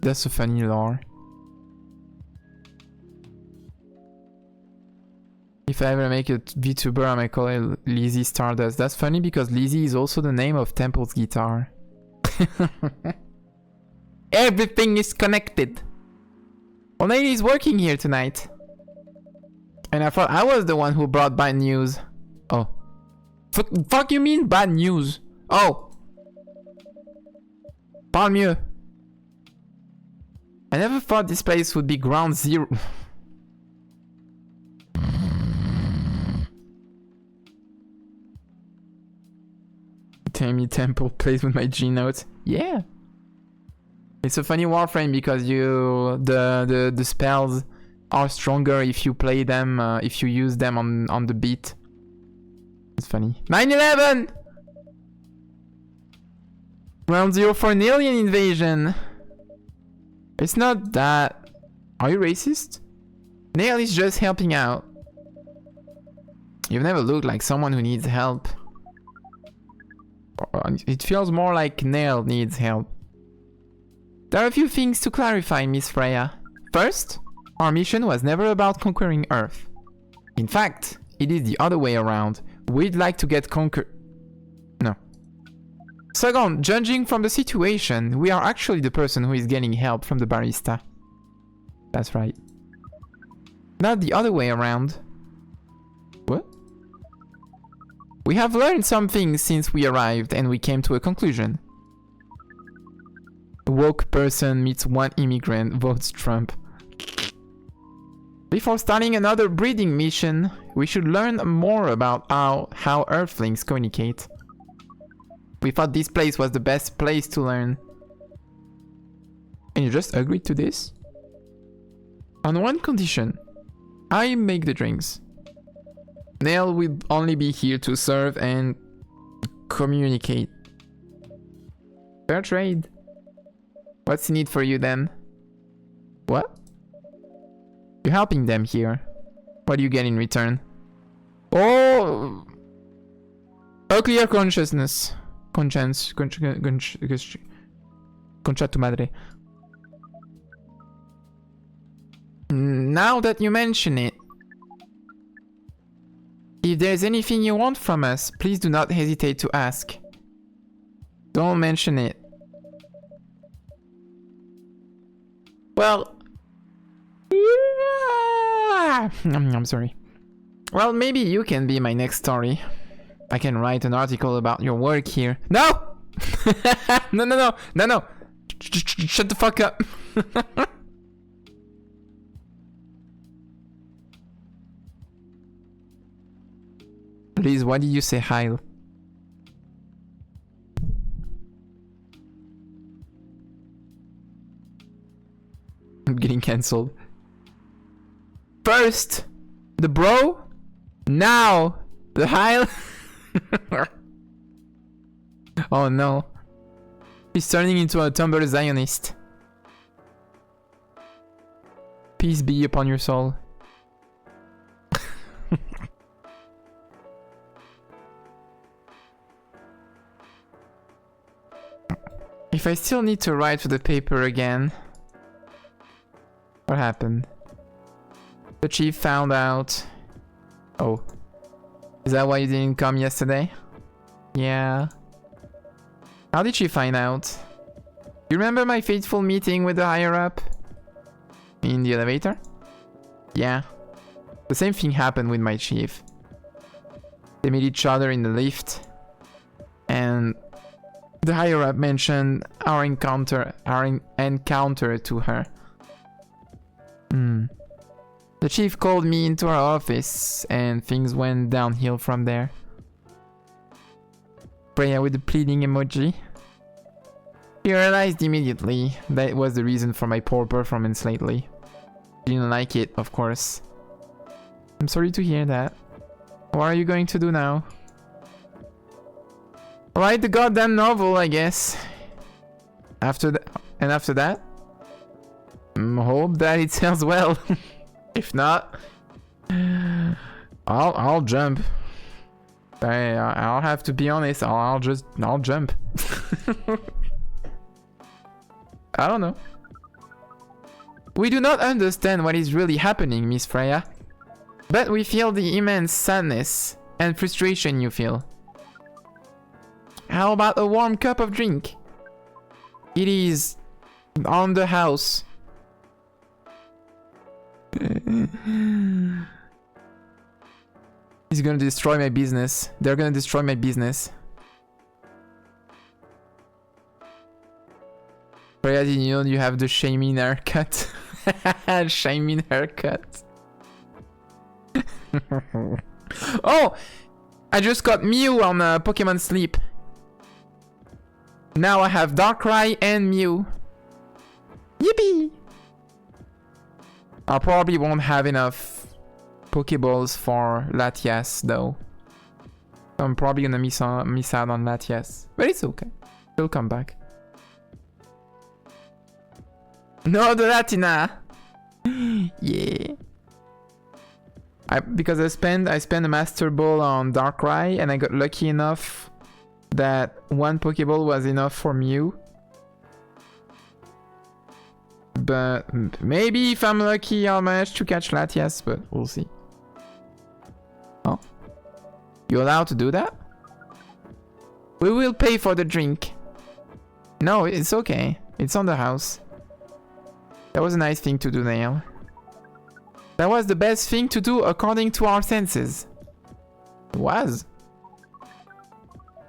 That's a funny lore. If I ever make a VTuber, I might call it Lizzie Stardust. That's funny because Lizzie is also the name of Temple's guitar. Everything is connected. Well, Nelly is working here tonight. And I thought I was the one who brought bad news. Oh. Fuck you mean bad news? Oh. Parle mieux. I never thought this place would be ground zero. Tammy Temple plays with my G notes. Yeah. It's a funny Warframe because the spells are stronger if you play them, if you use them on the beat. It's funny. 9/11! Ground zero for an alien invasion. It's not that. Are you racist? Nail is just helping out. You've never looked like someone who needs help. It feels more like Nail needs help. There are a few things to clarify, Miss Freya. First, our mission was never about conquering Earth. In fact, it is the other way around. We'd like to get No. Second, judging from the situation, we are actually the person who is getting help from the barista. That's right. Not the other way around. What? We have learned some things since we arrived and we came to a conclusion. woke person meets one immigrant, votes Trump. Before starting another breeding mission, we should learn more about how Earthlings communicate. We thought this place was the best place to learn. And you just agreed to this? On one condition. I make the drinks. Neil will only be here to serve and communicate. Fair trade. What's in it for you then? What? You're helping them here. What do you get in return? Oh! A clear consciousness. Conscience. Concha tu madre. Now that you mention it, if there's anything you want from us, please do not hesitate to ask. Don't mention it. Well, I'm sorry. Well, maybe you can be my next story. I can write an article about your work here. No! No. Shut the fuck up. Please, why did you say Heil? I'm getting cancelled. First, the bro. Now, the Heil. Oh no. He's turning into a Tumblr Zionist. Peace be upon your soul. If I still need to write for the paper again... What happened? The chief found out... Oh. Is that why you didn't come yesterday? Yeah. How did she find out? You remember my fateful meeting with the higher up? In the elevator? Yeah. The same thing happened with my chief. They meet each other in the lift. And... the higher up mentioned our encounter to her. The chief called me into our office and things went downhill from there. Freya with the pleading emoji. He realized immediately that it was the reason for my poor performance lately. Didn't like it, of course. I'm sorry to hear that. What are you going to do now? Write the goddamn novel, I guess. After that? Hope that it sells well. If not, I'll jump. I'll have to be honest. I'll jump. I don't know. We do not understand what is really happening, Miss Freya, but we feel the immense sadness and frustration you feel. How about a warm cup of drink? It is on the house. He's gonna destroy my business. They're gonna destroy my business. Freya, did you know you have the Shamin haircut? Shamin haircut. Oh! I just got Mew on Pokemon Sleep. Now I have Darkrai and Mew. Yippee! I probably won't have enough Pokeballs for Latias though. I'm probably gonna miss out on Latias. But it's okay. He'll come back. No, the Latina! Yeah. Because I spent a Master Ball on Darkrai and I got lucky enough that one Pokeball was enough for Mew. But maybe if I'm lucky I'll manage to catch Latias, but we'll see. Oh? You allowed to do that? We will pay for the drink. No, it's okay. It's on the house. That was a nice thing to do, Neil. That was the best thing to do according to our senses. It was.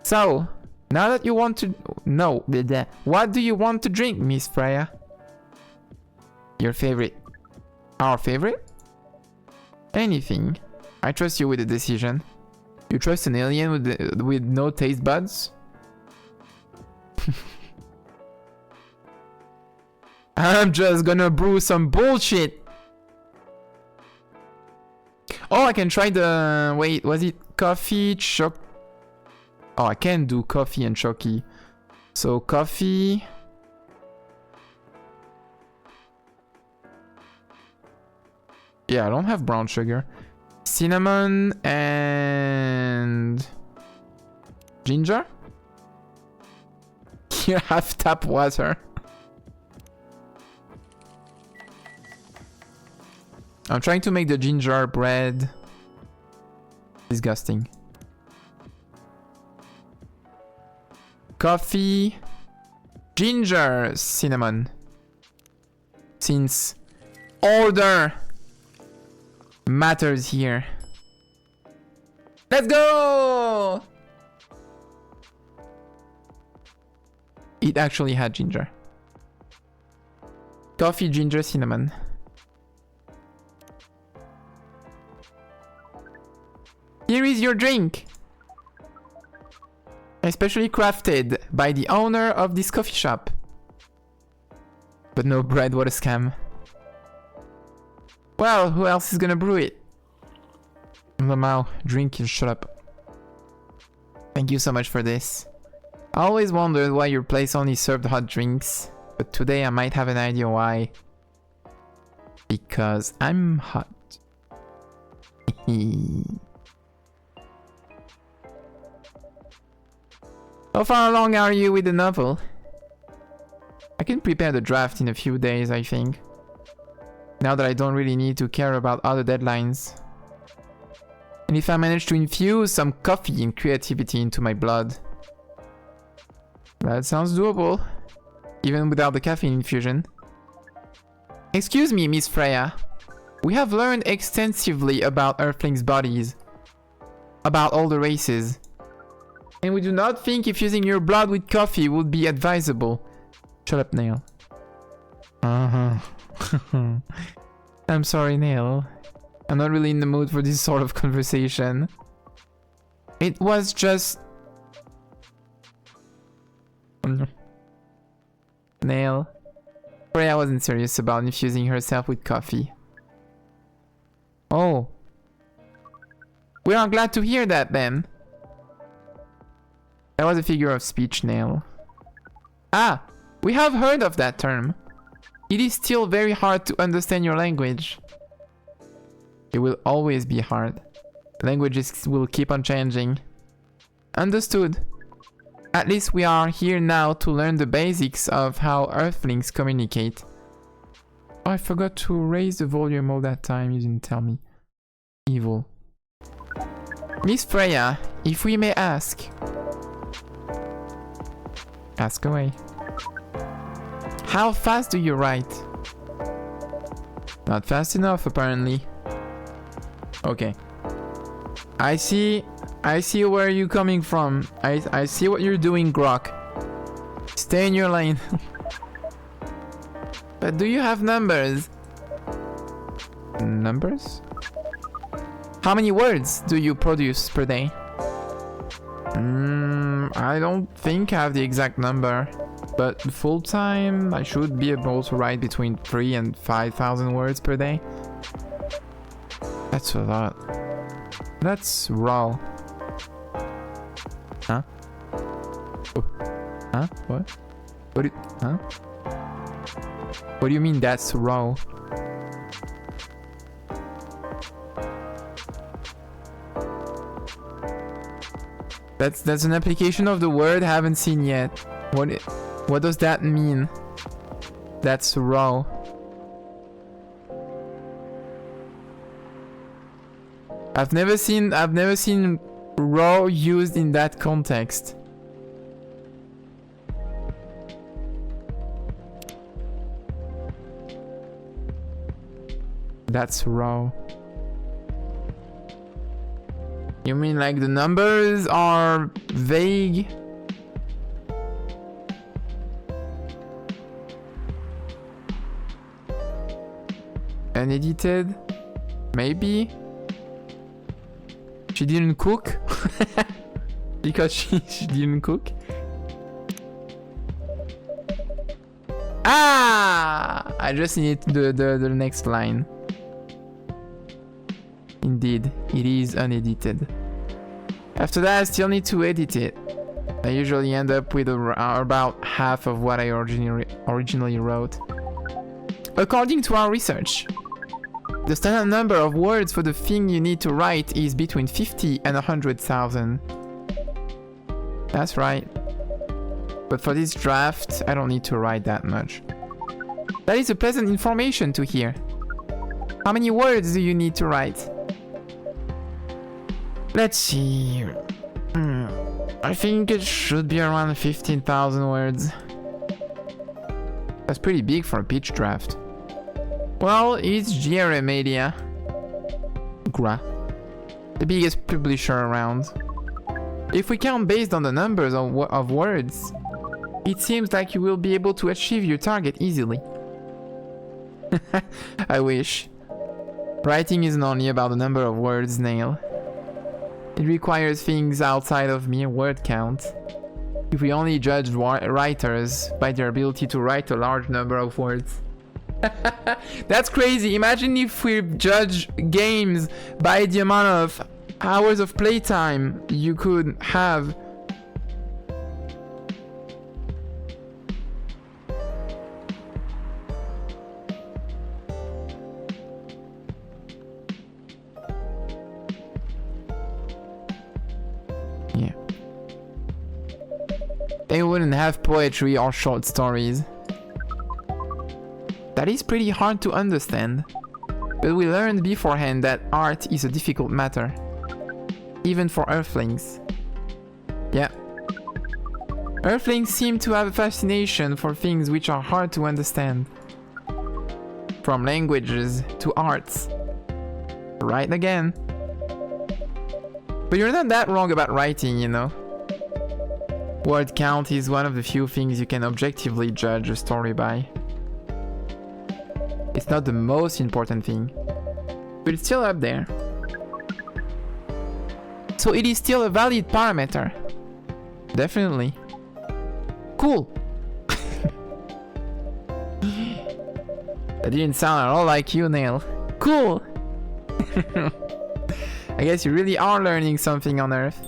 So, Now that you want to... No. What do you want to drink, Miss Freya? Your favorite. Our favorite? Anything. I trust you with the decision. You trust an alien with no taste buds? I'm just gonna brew some bullshit. Oh, I can try the... Wait, was it coffee, choc... Oh, I can do coffee and chocky. So, coffee... Yeah, I don't have brown sugar. Cinnamon and... ginger? You have tap water. I'm trying to make the ginger bread. Disgusting. Coffee, ginger, cinnamon. Since order matters here. Let's go! It actually had ginger. Coffee, ginger, cinnamon. Here is your drink. Especially crafted by the owner of this coffee shop. But no bread, what a scam. Well, who else is gonna brew it? Lamau, drink and shut up. Thank you so much for this. I always wondered why your place only served hot drinks, but today I might have an idea why. Because I'm hot. How far along are you with the novel? I can prepare the draft in a few days, I think. Now that I don't really need to care about other deadlines. And if I manage to infuse some coffee and creativity into my blood. That sounds doable. Even without the caffeine infusion. Excuse me, Miss Freya. We have learned extensively about Earthlings' bodies. About all the races. And we do not think infusing your blood with coffee would be advisable. Shut up, Nail. I'm sorry, Nail. I'm not really in the mood for this sort of conversation. It was just... Nail. Freya wasn't serious about infusing herself with coffee. Oh. We are glad to hear that, then. That was a figure of speech, Nail. Ah, we have heard of that term. It is still very hard to understand your language. It will always be hard. Languages will keep on changing. Understood. At least we are here now to learn the basics of how Earthlings communicate. Oh, I forgot to raise the volume all that time, you didn't tell me. Evil. Miss Freya, if we may ask. Ask away. How fast do you write? Not fast enough, apparently. Okay. I see where you're coming from. I see what you're doing, Grok. Stay in your lane. But do you have numbers? Numbers? How many words do you produce per day? I don't think I have the exact number. But full time, I should be able to write between 3,000 and 5,000 words per day. That's a lot. That's raw. Huh? Oh. Huh? What? What? Huh? What do you mean that's raw? That's an application of the word I haven't seen yet. What does that mean? That's raw. I've never seen raw used in that context. That's raw. You mean like the numbers are vague unedited? Maybe? She didn't cook? Because she didn't cook? Ah! I just need the next line. Indeed, it is unedited. After that, I still need to edit it. I usually end up with about half of what I originally wrote. According to our research, the standard number of words for the thing you need to write is between 50 and 100,000. That's right. But for this draft, I don't need to write that much. That is a pleasant information to hear. How many words do you need to write? Let's see. I think it should be around 15,000 words. That's pretty big for a pitch draft. Well, it's GRA Media. GRA. The biggest publisher around. If we count based on the numbers of words, it seems like you will be able to achieve your target easily. I wish. Writing isn't only about the number of words, Nail. It requires things outside of mere word count. If we only judged writers by their ability to write a large number of words. That's crazy. Imagine if we judge games by the amount of hours of playtime you could have. Yeah. They wouldn't have poetry or short stories. That is pretty hard to understand. But we learned beforehand that art is a difficult matter. Even for Earthlings. Yeah. Earthlings seem to have a fascination for things which are hard to understand. From languages to arts. Right again. But you're not that wrong about writing, you know. Word count is one of the few things you can objectively judge a story by. It's not the most important thing, but it's still up there. So it is still a valid parameter. Definitely. Cool. That didn't sound at all like you, Nail. Cool. I guess you really are learning something on Earth.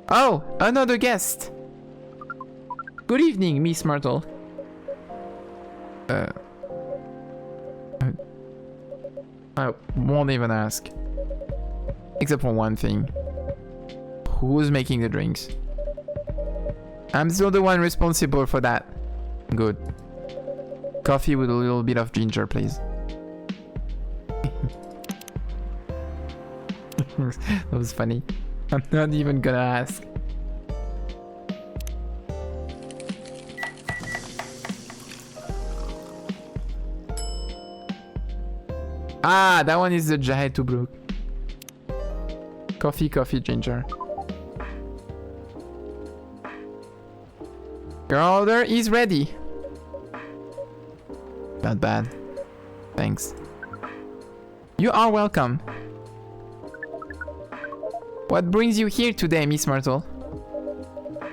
Oh, another guest. Good evening, Miss Myrtle. I won't even ask. Except for one thing. Who's making the drinks? I'm still the one responsible for that. Good. Coffee with a little bit of ginger, please. That was funny. I'm not even gonna ask. Ah, that one is the Jahe Tobruk. Coffee, ginger. Your order is ready. Not bad. Thanks. You are welcome. What brings you here today, Miss Myrtle?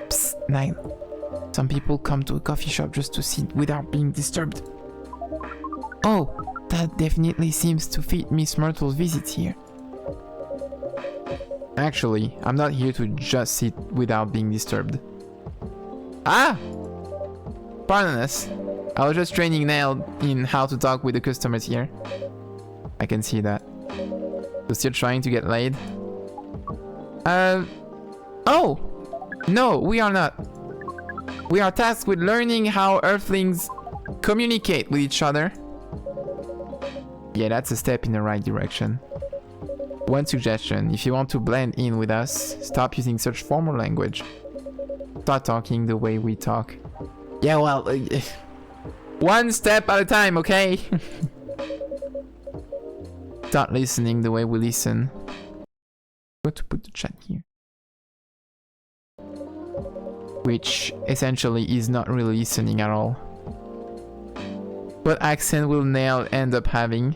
Psst, Nile. Some people come to a coffee shop just to sit without being disturbed. Oh, that definitely seems to fit Miss Myrtle's visit here. Actually, I'm not here to just sit without being disturbed. Ah! Pardon us. I was just training Nail in how to talk with the customers here. I can see that. So still trying to get laid? Oh! No, we are not. We are tasked with learning how Earthlings communicate with each other. Yeah, that's a step in the right direction. One suggestion, if you want to blend in with us, stop using such formal language. Start talking the way we talk. Yeah, well, one step at a time, okay? Start listening the way we listen. I'm going to put the chat here. Which essentially is not really listening at all. What accent will Nail end up having?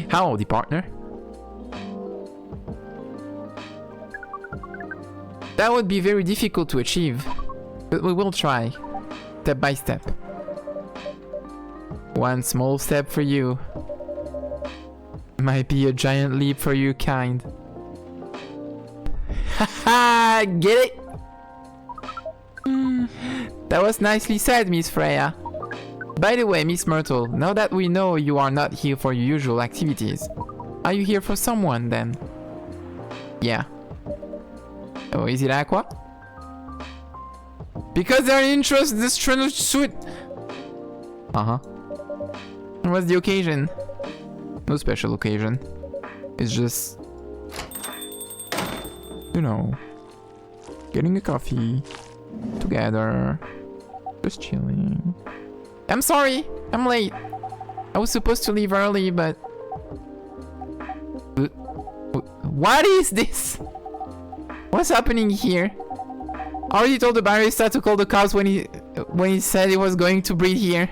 Howdy, partner. That would be very difficult to achieve, but we will try, step by step. One small step for you might be a giant leap for your kind. Haha, get it? That was nicely said, Miss Freya. By the way, Miss Myrtle, now that we know you are not here for your usual activities, are you here for someone then? Yeah. Oh, is it Aqua? Because they're interested in this trend suit. What's the occasion? No special occasion. It's just, you know, getting a coffee together, just chilling. I'm sorry, I'm late. I was supposed to leave early, but what is this? What's happening here? I already told the barista to call the cops when he said he was going to breed here.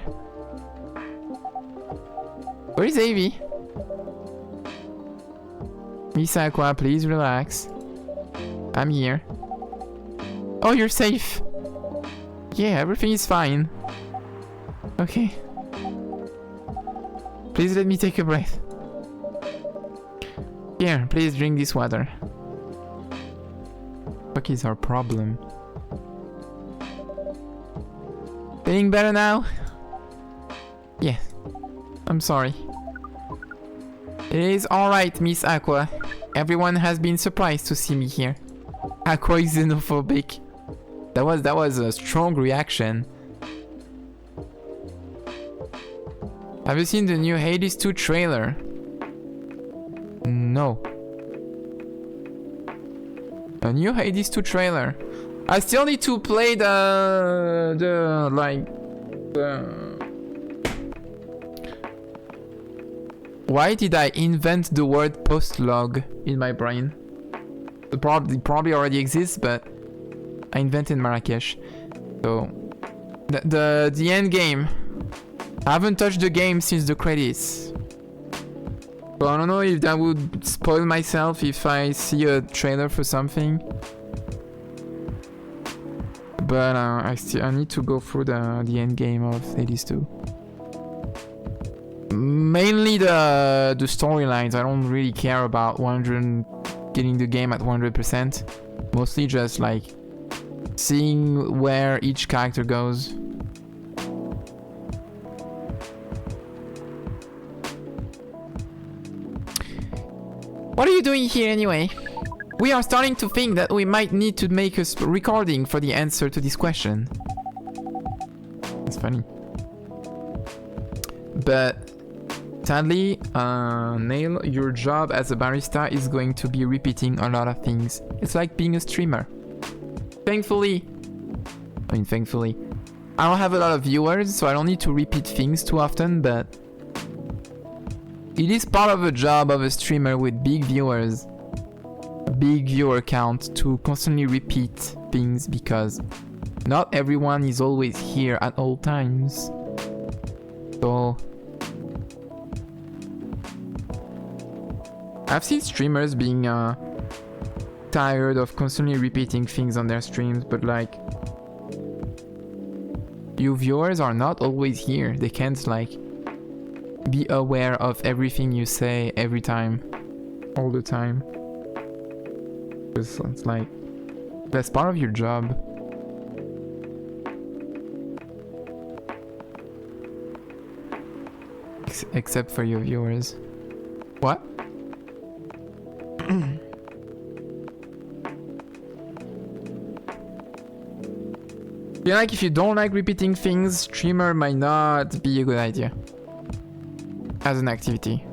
Where is Avi? Miss Aqua, please relax. I'm here. Oh, you're safe. Yeah, everything is fine. Okay. Please let me take a breath. Here, please drink this water. What is our problem? Feeling better now? Yeah. I'm sorry. It is alright, Miss Aqua. Everyone has been surprised to see me here. Aqua is xenophobic. That was a strong reaction. Have you seen the new Hades 2 trailer? No. A new Hades 2 trailer. I still need to play the Why did I invent the word post-log in my brain? It probably already exists, but I invented Marrakesh. So the end game. I haven't touched the game since the credits. So I don't know if that would spoil myself if I see a trailer for something. But I need to go through the end game of Hades 2. Mainly the storylines. I don't really care about getting the game at 100%. Mostly just like seeing where each character goes. What are you doing here anyway? We are starting to think that we might need to make a recording for the answer to this question. It's funny. But sadly, Nail, your job as a barista is going to be repeating a lot of things. It's like being a streamer. Thankfully, I don't have a lot of viewers, so I don't need to repeat things too often, but it is part of a job of a streamer with big viewers, a big viewer count, to constantly repeat things because not everyone is always here at all times. So I've seen streamers being tired of constantly repeating things on their streams, but like, you viewers are not always here. They can't like be aware of everything you say every time, all the time. It's like, that's part of your job. Except for your viewers. What? Yeah, like if you don't like repeating things, streamer might not be a good idea as an activity.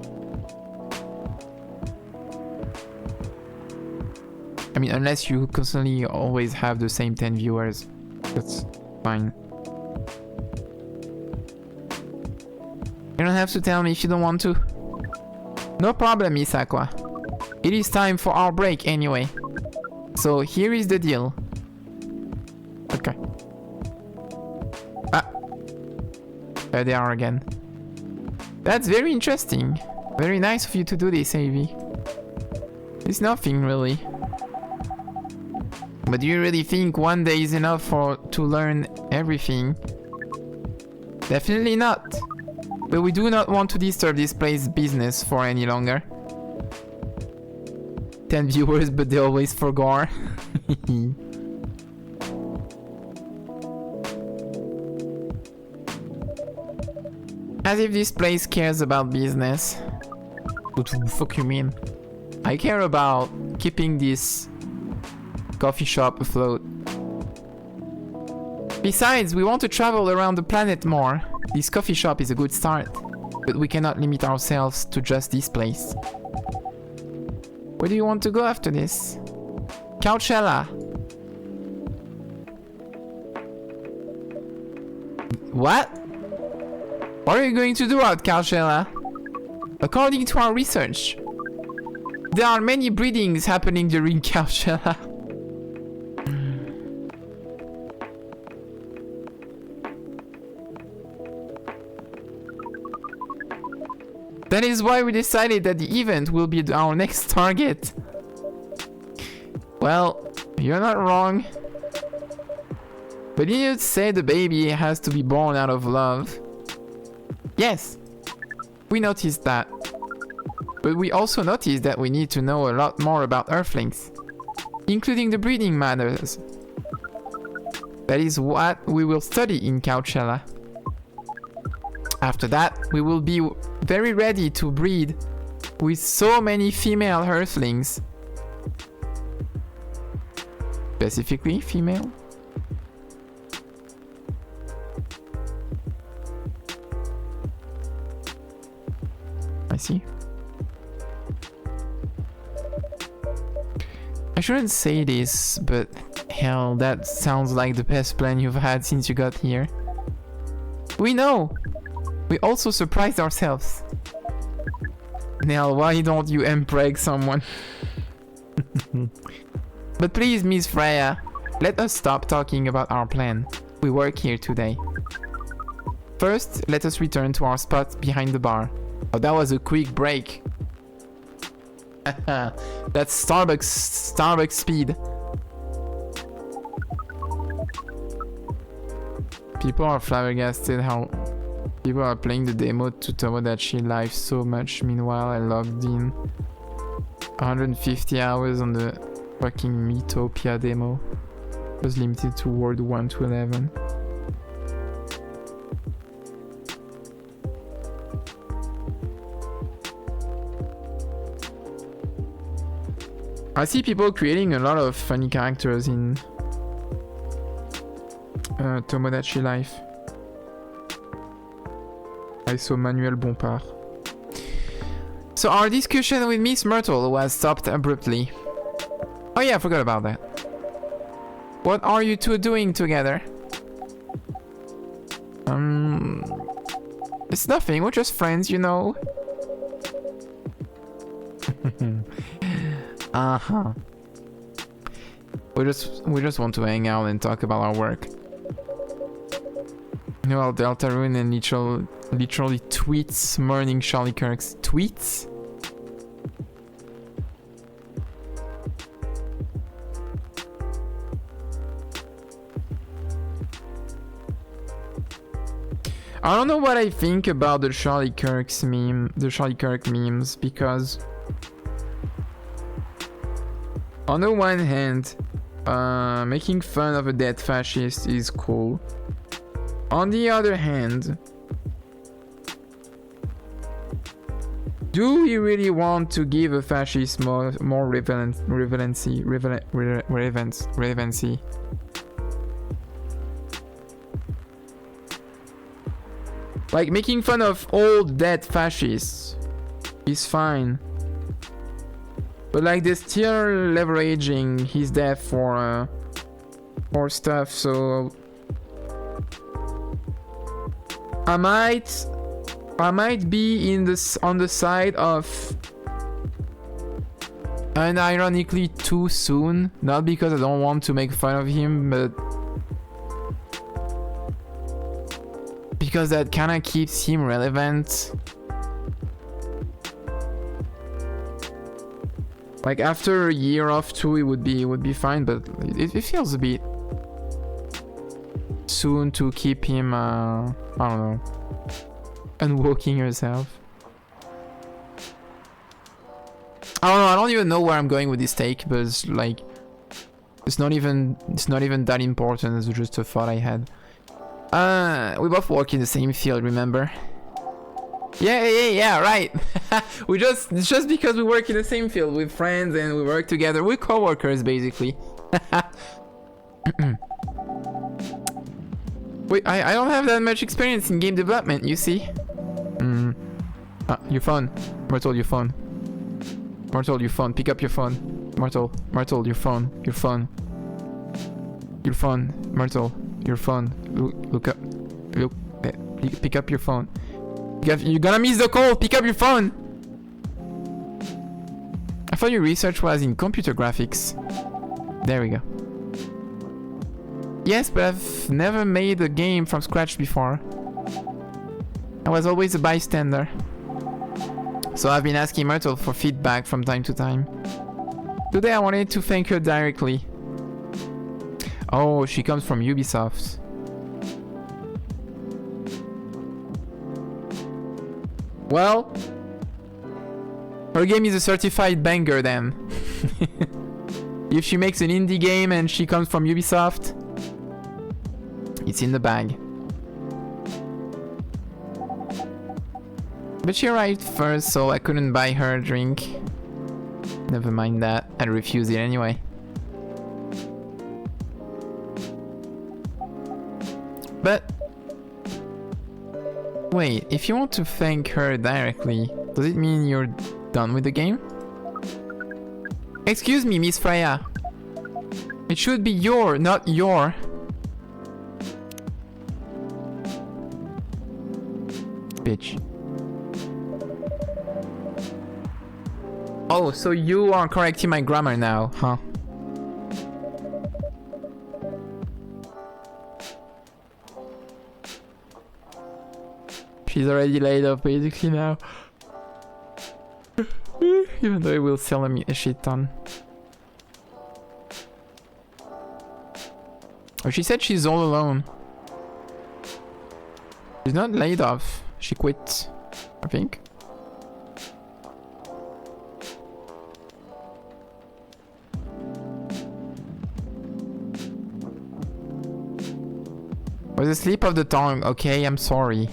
I mean, unless you constantly always have the same 10 viewers, that's fine. You don't have to tell me if you don't want to. No problem, Miss Aqua. It is time for our break anyway. So here is the deal. Okay. There they are again. That's very interesting. Very nice of you to do this, Avi. It's nothing really. But do you really think one day is enough to learn everything? Definitely not. But we do not want to disturb this place's business for any longer. 10 viewers, but they always forgot. As if this place cares about business. What the fuck you mean? I care about keeping this coffee shop afloat. Besides, we want to travel around the planet more. This coffee shop is a good start, but we cannot limit ourselves to just this place. Where do you want to go after this? Coachella. What? What are you going to do at Coachella? According to our research, there are many breedings happening during Coachella. That is why we decided that the event will be our next target. Well, you're not wrong. But you say the baby has to be born out of love. Yes, we noticed that. But we also noticed that we need to know a lot more about Earthlings, including the breeding matters. That is what we will study in Coachella. After that, we will be very ready to breed with so many female Earthlings. Specifically female? I see. I shouldn't say this, but hell, that sounds like the best plan you've had since you got here. We know! We also surprised ourselves. Nell, why don't you impreg someone? But please, Miss Freya, let us stop talking about our plan. We work here today. First, let us return to our spot behind the bar. Oh, that was a quick break. That's Starbucks speed. People are flabbergasted how people are playing the demo to Tomodachi Life so much. Meanwhile, I logged in 150 hours on the fucking Miitopia demo. It was limited to World 1 to 11. I see people creating a lot of funny characters in Tomodachi Life. I saw Manuel Bompard. So our discussion with Miss Myrtle was stopped abruptly. Oh yeah, I forgot about that. What are you two doing together? It's nothing, we're just friends, you know. Uh-huh. We just want to hang out and talk about our work. You know, Deltarune and literally tweets mourning Charlie Kirk's tweets. I don't know what I think about the Charlie Kirk memes, because on the one hand, making fun of a dead fascist is cool. On the other hand, do we really want to give a fascist more relevancy? Like, making fun of old dead fascists is fine. But like, they're still leveraging his death for stuff, so I might be on the side of unironically too soon, not because I don't want to make fun of him, but because that kind of keeps him relevant. Like after a year or two, it would be fine, but it feels a bit soon to keep him. I don't know, unwalking yourself. I don't know. I don't even know where I'm going with this take, but it's like it's not even that important. It's just a thought I had. We both work in the same field, remember? Yeah, right. It's just because we work in the same field with friends and we work together. We're co-workers, basically. Wait, I don't have that much experience in game development, you see? Your phone. Myrtle, your phone. Myrtle, your phone. Pick up your phone. Myrtle, your phone. Your phone. Your phone. Myrtle, your phone. Look up. Look. Pick up your phone. You're gonna miss the call. Pick up your phone. I thought your research was in computer graphics. There we go. Yes, but I've never made a game from scratch before. I was always a bystander. So I've been asking Myrtle for feedback from time to time. Today I wanted to thank her directly. Oh, she comes from Ubisoft. Well, her game is a certified banger then. If she makes an indie game and she comes from Ubisoft, it's in the bag. But she arrived first, so I couldn't buy her a drink. Never mind that, I refused it anyway. But wait, if you want to thank her directly, does it mean you're done with the game? Excuse me, Miss Freya. It should be your, not your. Bitch. Oh, so you are correcting my grammar now, huh? She's already laid off basically now. Even though it will sell me a shit ton. Oh, she said she's all alone. She's not laid off. She quit, I think. Was a slip of the tongue. Okay, I'm sorry.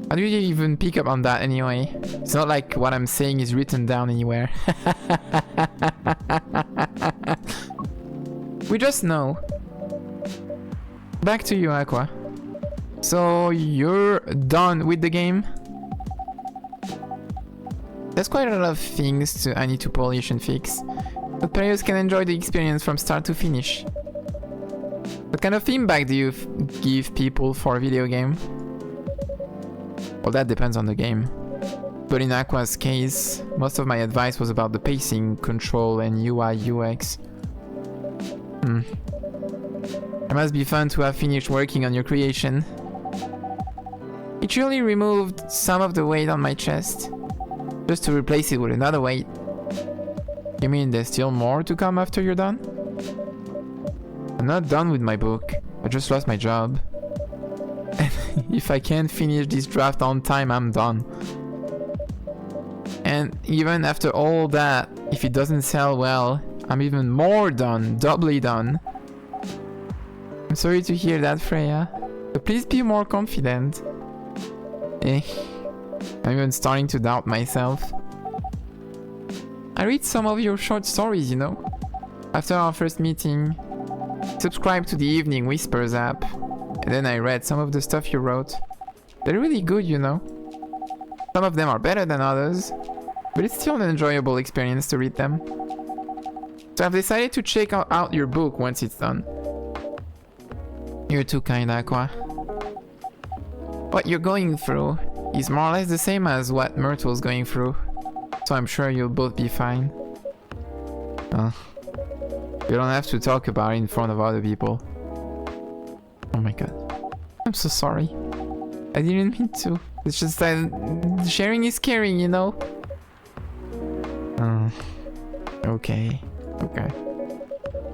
How do you even pick up on that anyway? It's not like what I'm saying is written down anywhere. We just know. Back to you, Aqua. So you're done with the game? There's quite a lot of things I need to polish and fix, but players can enjoy the experience from start to finish. What kind of feedback do you give people for a video game? Well, that depends on the game. But in Aqua's case, most of my advice was about the pacing, control, and UI UX. It must be fun to have finished working on your creation. It really removed some of the weight on my chest, just to replace it with another weight. You mean there's still more to come after you're done? I'm not done with my book, I just lost my job. And if I can't finish this draft on time, I'm done. And even after all that, if it doesn't sell well, I'm even more done, doubly done. I'm sorry to hear that, Freya, but please be more confident. I'm even starting to doubt myself. I read some of your short stories, you know, after our first meeting. Subscribe to the Evening Whispers app, and then I read some of the stuff you wrote. They're really good, you know. Some of them are better than others, but it's still an enjoyable experience to read them. So I've decided to check out your book once it's done. You're too kind, Aqua. What you're going through is more or less the same as what Myrtle's going through, so I'm sure you'll both be fine. You don't have to talk about it in front of other people. Oh my god. I'm so sorry. I didn't mean to. It's just that sharing is caring, you know? Okay. Okay.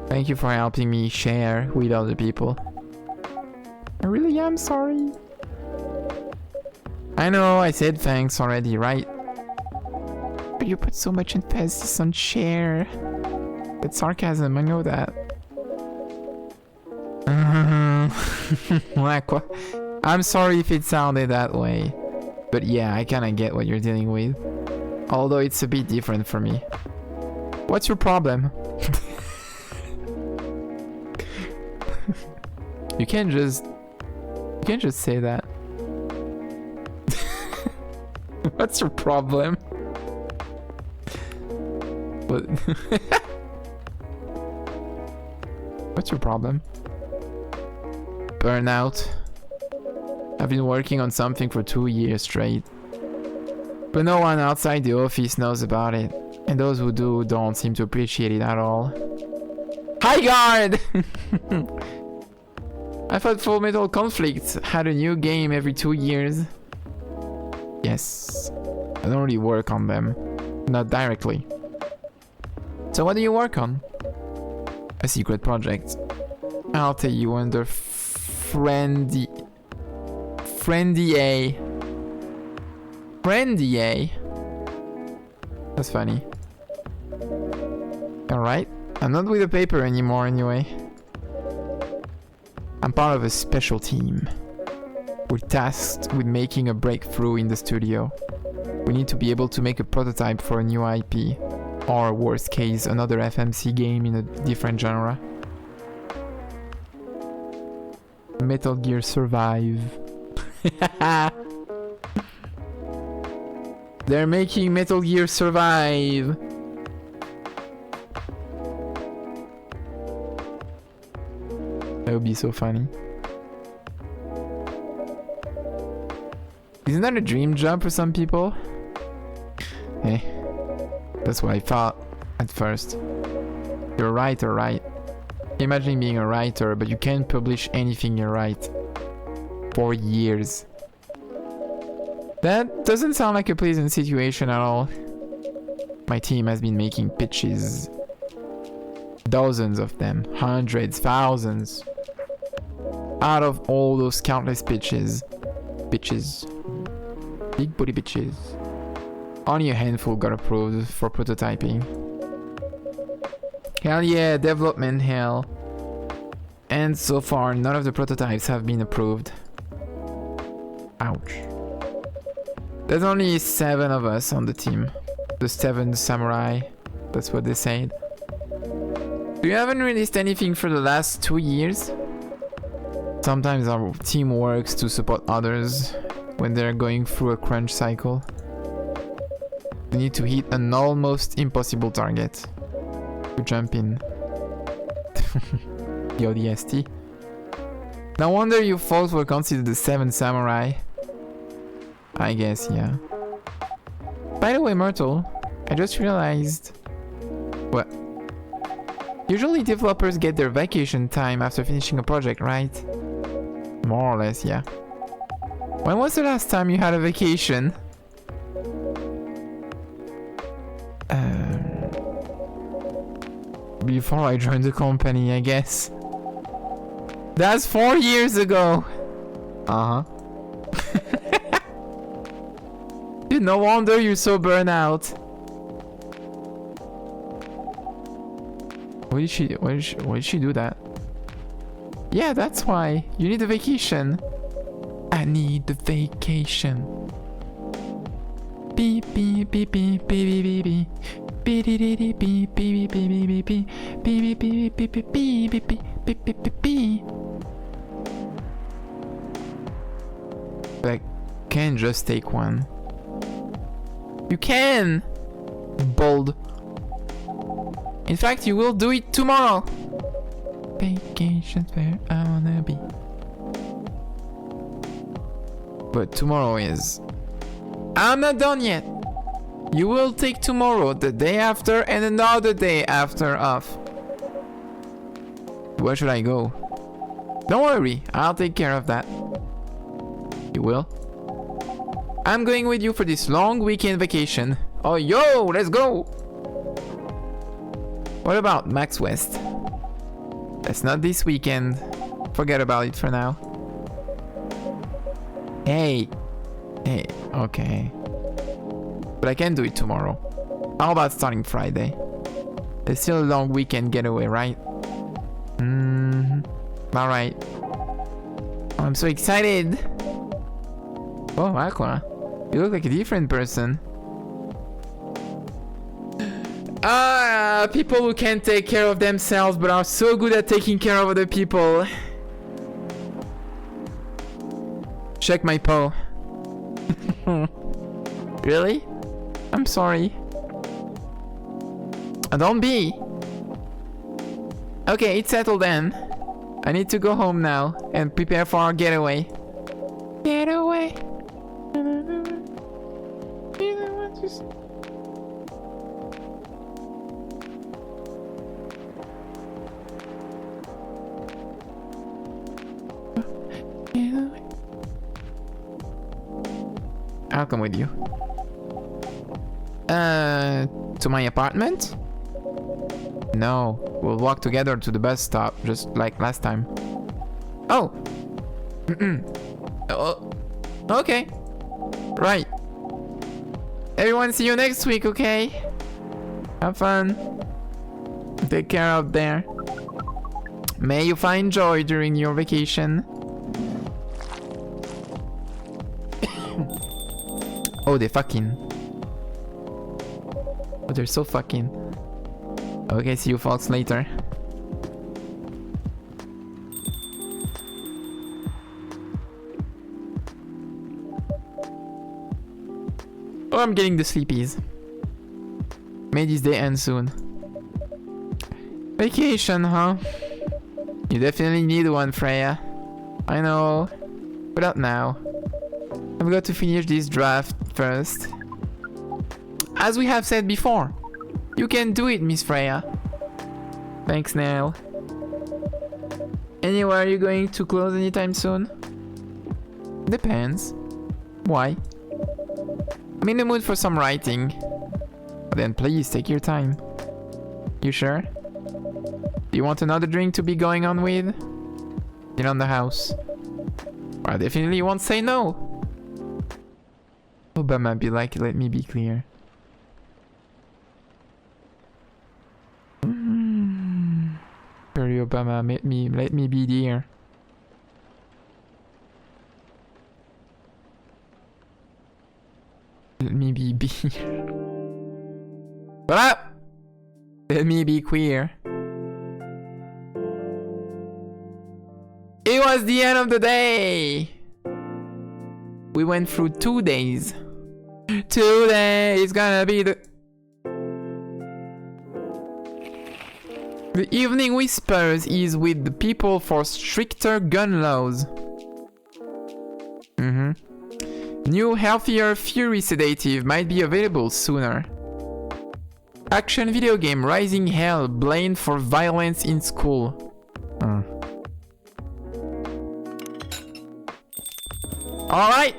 Thank you for helping me share with other people. I really am sorry. I know, I said thanks already, right? But you put so much emphasis on share. It's sarcasm, I know that. Ouais, quoi. I'm sorry if it sounded that way. But yeah, I kinda get what you're dealing with. Although it's a bit different for me. What's your problem? You can't just say that. What's your problem? What? What's your problem? Burnout. I've been working on something for 2 years straight. But no one outside the office knows about it. And those who do don't seem to appreciate it at all. Hi guard! I thought Full Metal Conflict had a new game every 2 years. Yes. I don't really work on them. Not directly. So what do you work on? A secret project. I'll tell you under Friendy A. That's funny. Alright. I'm not with the paper anymore anyway. I'm part of a special team. We're tasked with making a breakthrough in the studio. We need to be able to make a prototype for a new IP. Or worst case, another FMC game in a different genre. Metal Gear Survive. They're making Metal Gear Survive. That would be so funny. Isn't that a dream job for some people? Hey, that's what I thought at first. You're a writer, right? Imagine being a writer, but you can't publish anything you write. For years. That doesn't sound like a pleasant situation at all. My team has been making pitches. Dozens of them. Hundreds, thousands. Out of all those countless pitches. Bitches. Big booty bitches. Only a handful got approved for prototyping. Hell yeah, development hell. And so far, none of the prototypes have been approved. Ouch. There's only 7 of us on the team. The 7 samurai. That's what they said. We haven't released anything for the last 2 years. Sometimes our team works to support others when they're going through a crunch cycle. We need to hit an almost impossible target. To jump in. The ODST. No wonder you folks were considered the 7 samurai. I guess, yeah. By the way, Myrtle, I just realized... What? Usually developers get their vacation time after finishing a project, right? More or less, yeah. When was the last time you had a vacation? Before I joined the company, I guess. That's 4 years ago! Uh-huh. Dude, no wonder you're so burnt out. Why did she do that? Yeah, that's why. You need a vacation. I need the vacation. Beep beep beep beep beep beep beep. Beep beep beep beep beep beep beep. Beep beep beep beep beep beep beep beep beep beep. Like, can't just take one. You can! Bold. In fact, you will do it tomorrow. Vacation's where I wanna be. But tomorrow is... I'm not done yet. You will take tomorrow, the day after, and another day after off. Where should I go? Don't worry, I'll take care of that. You will? I'm going with you for this long weekend vacation. Oh, yo, let's go! What about Max West? That's not this weekend. Forget about it for now. Hey. Hey, okay. But I can do it tomorrow. How about starting Friday? There's still a long weekend getaway, right? Alright. I'm so excited! Oh, Aqua. You look like a different person. People who can't take care of themselves but are so good at taking care of other people. Check my paw. Really? I'm sorry. Don't be. Okay, it's settled then. I need to go home now and prepare for our getaway. Getaway. I'll come with you. To my apartment? No, we'll walk together to the bus stop, just like last time. Oh! Oh, okay. Right. Everyone, see you next week, okay? Have fun. Take care out there. May you find joy during your vacation. Oh, they're fucking. Oh, they're so fucking. Okay, see you folks later. Oh, I'm getting the sleepies. May this day end soon. Vacation, huh? You definitely need one, Freya. I know. But not now. I've got to finish this draft first. As we have said before, you can do it, Miss Freya. Thanks, Nell. Anywhere are you going to close anytime soon? Depends. Why? I'm in the mood for some writing. Then please take your time. You sure? Do you want another drink to be going on with? You're on the house. I definitely won't say no. Obama be like, let me be clear. Sorry, Obama, let me be there. Let me be beer. What up? Let me be queer. It was the end of the day. We went through 2 days. Today is gonna be the Evening Whispers is with the people for stricter gun laws. New, healthier Fury sedative might be available sooner. Action video game Rising Hell blamed for violence in school. Alright!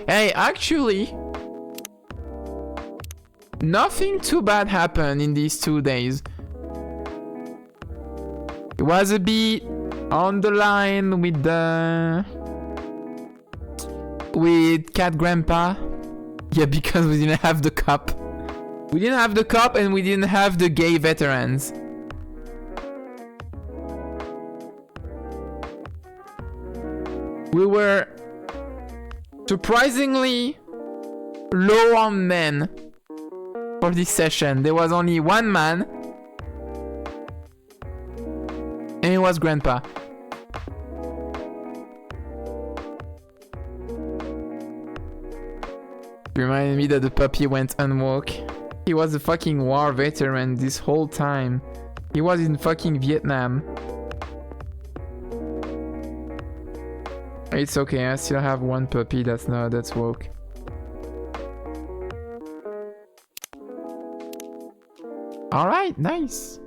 Hey, actually, nothing too bad happened in these 2 days. It was a bit on the line with Cat Grandpa. Yeah, because we didn't have the cop. We didn't have the cop and we didn't have the gay veterans. We were surprisingly low on men for this session. There was only one man, and it was Grandpa. Reminded me that the puppy went unwoke. He was a fucking war veteran this whole time. He was in fucking Vietnam. It's okay, I still have one puppy that's woke. Alright, nice.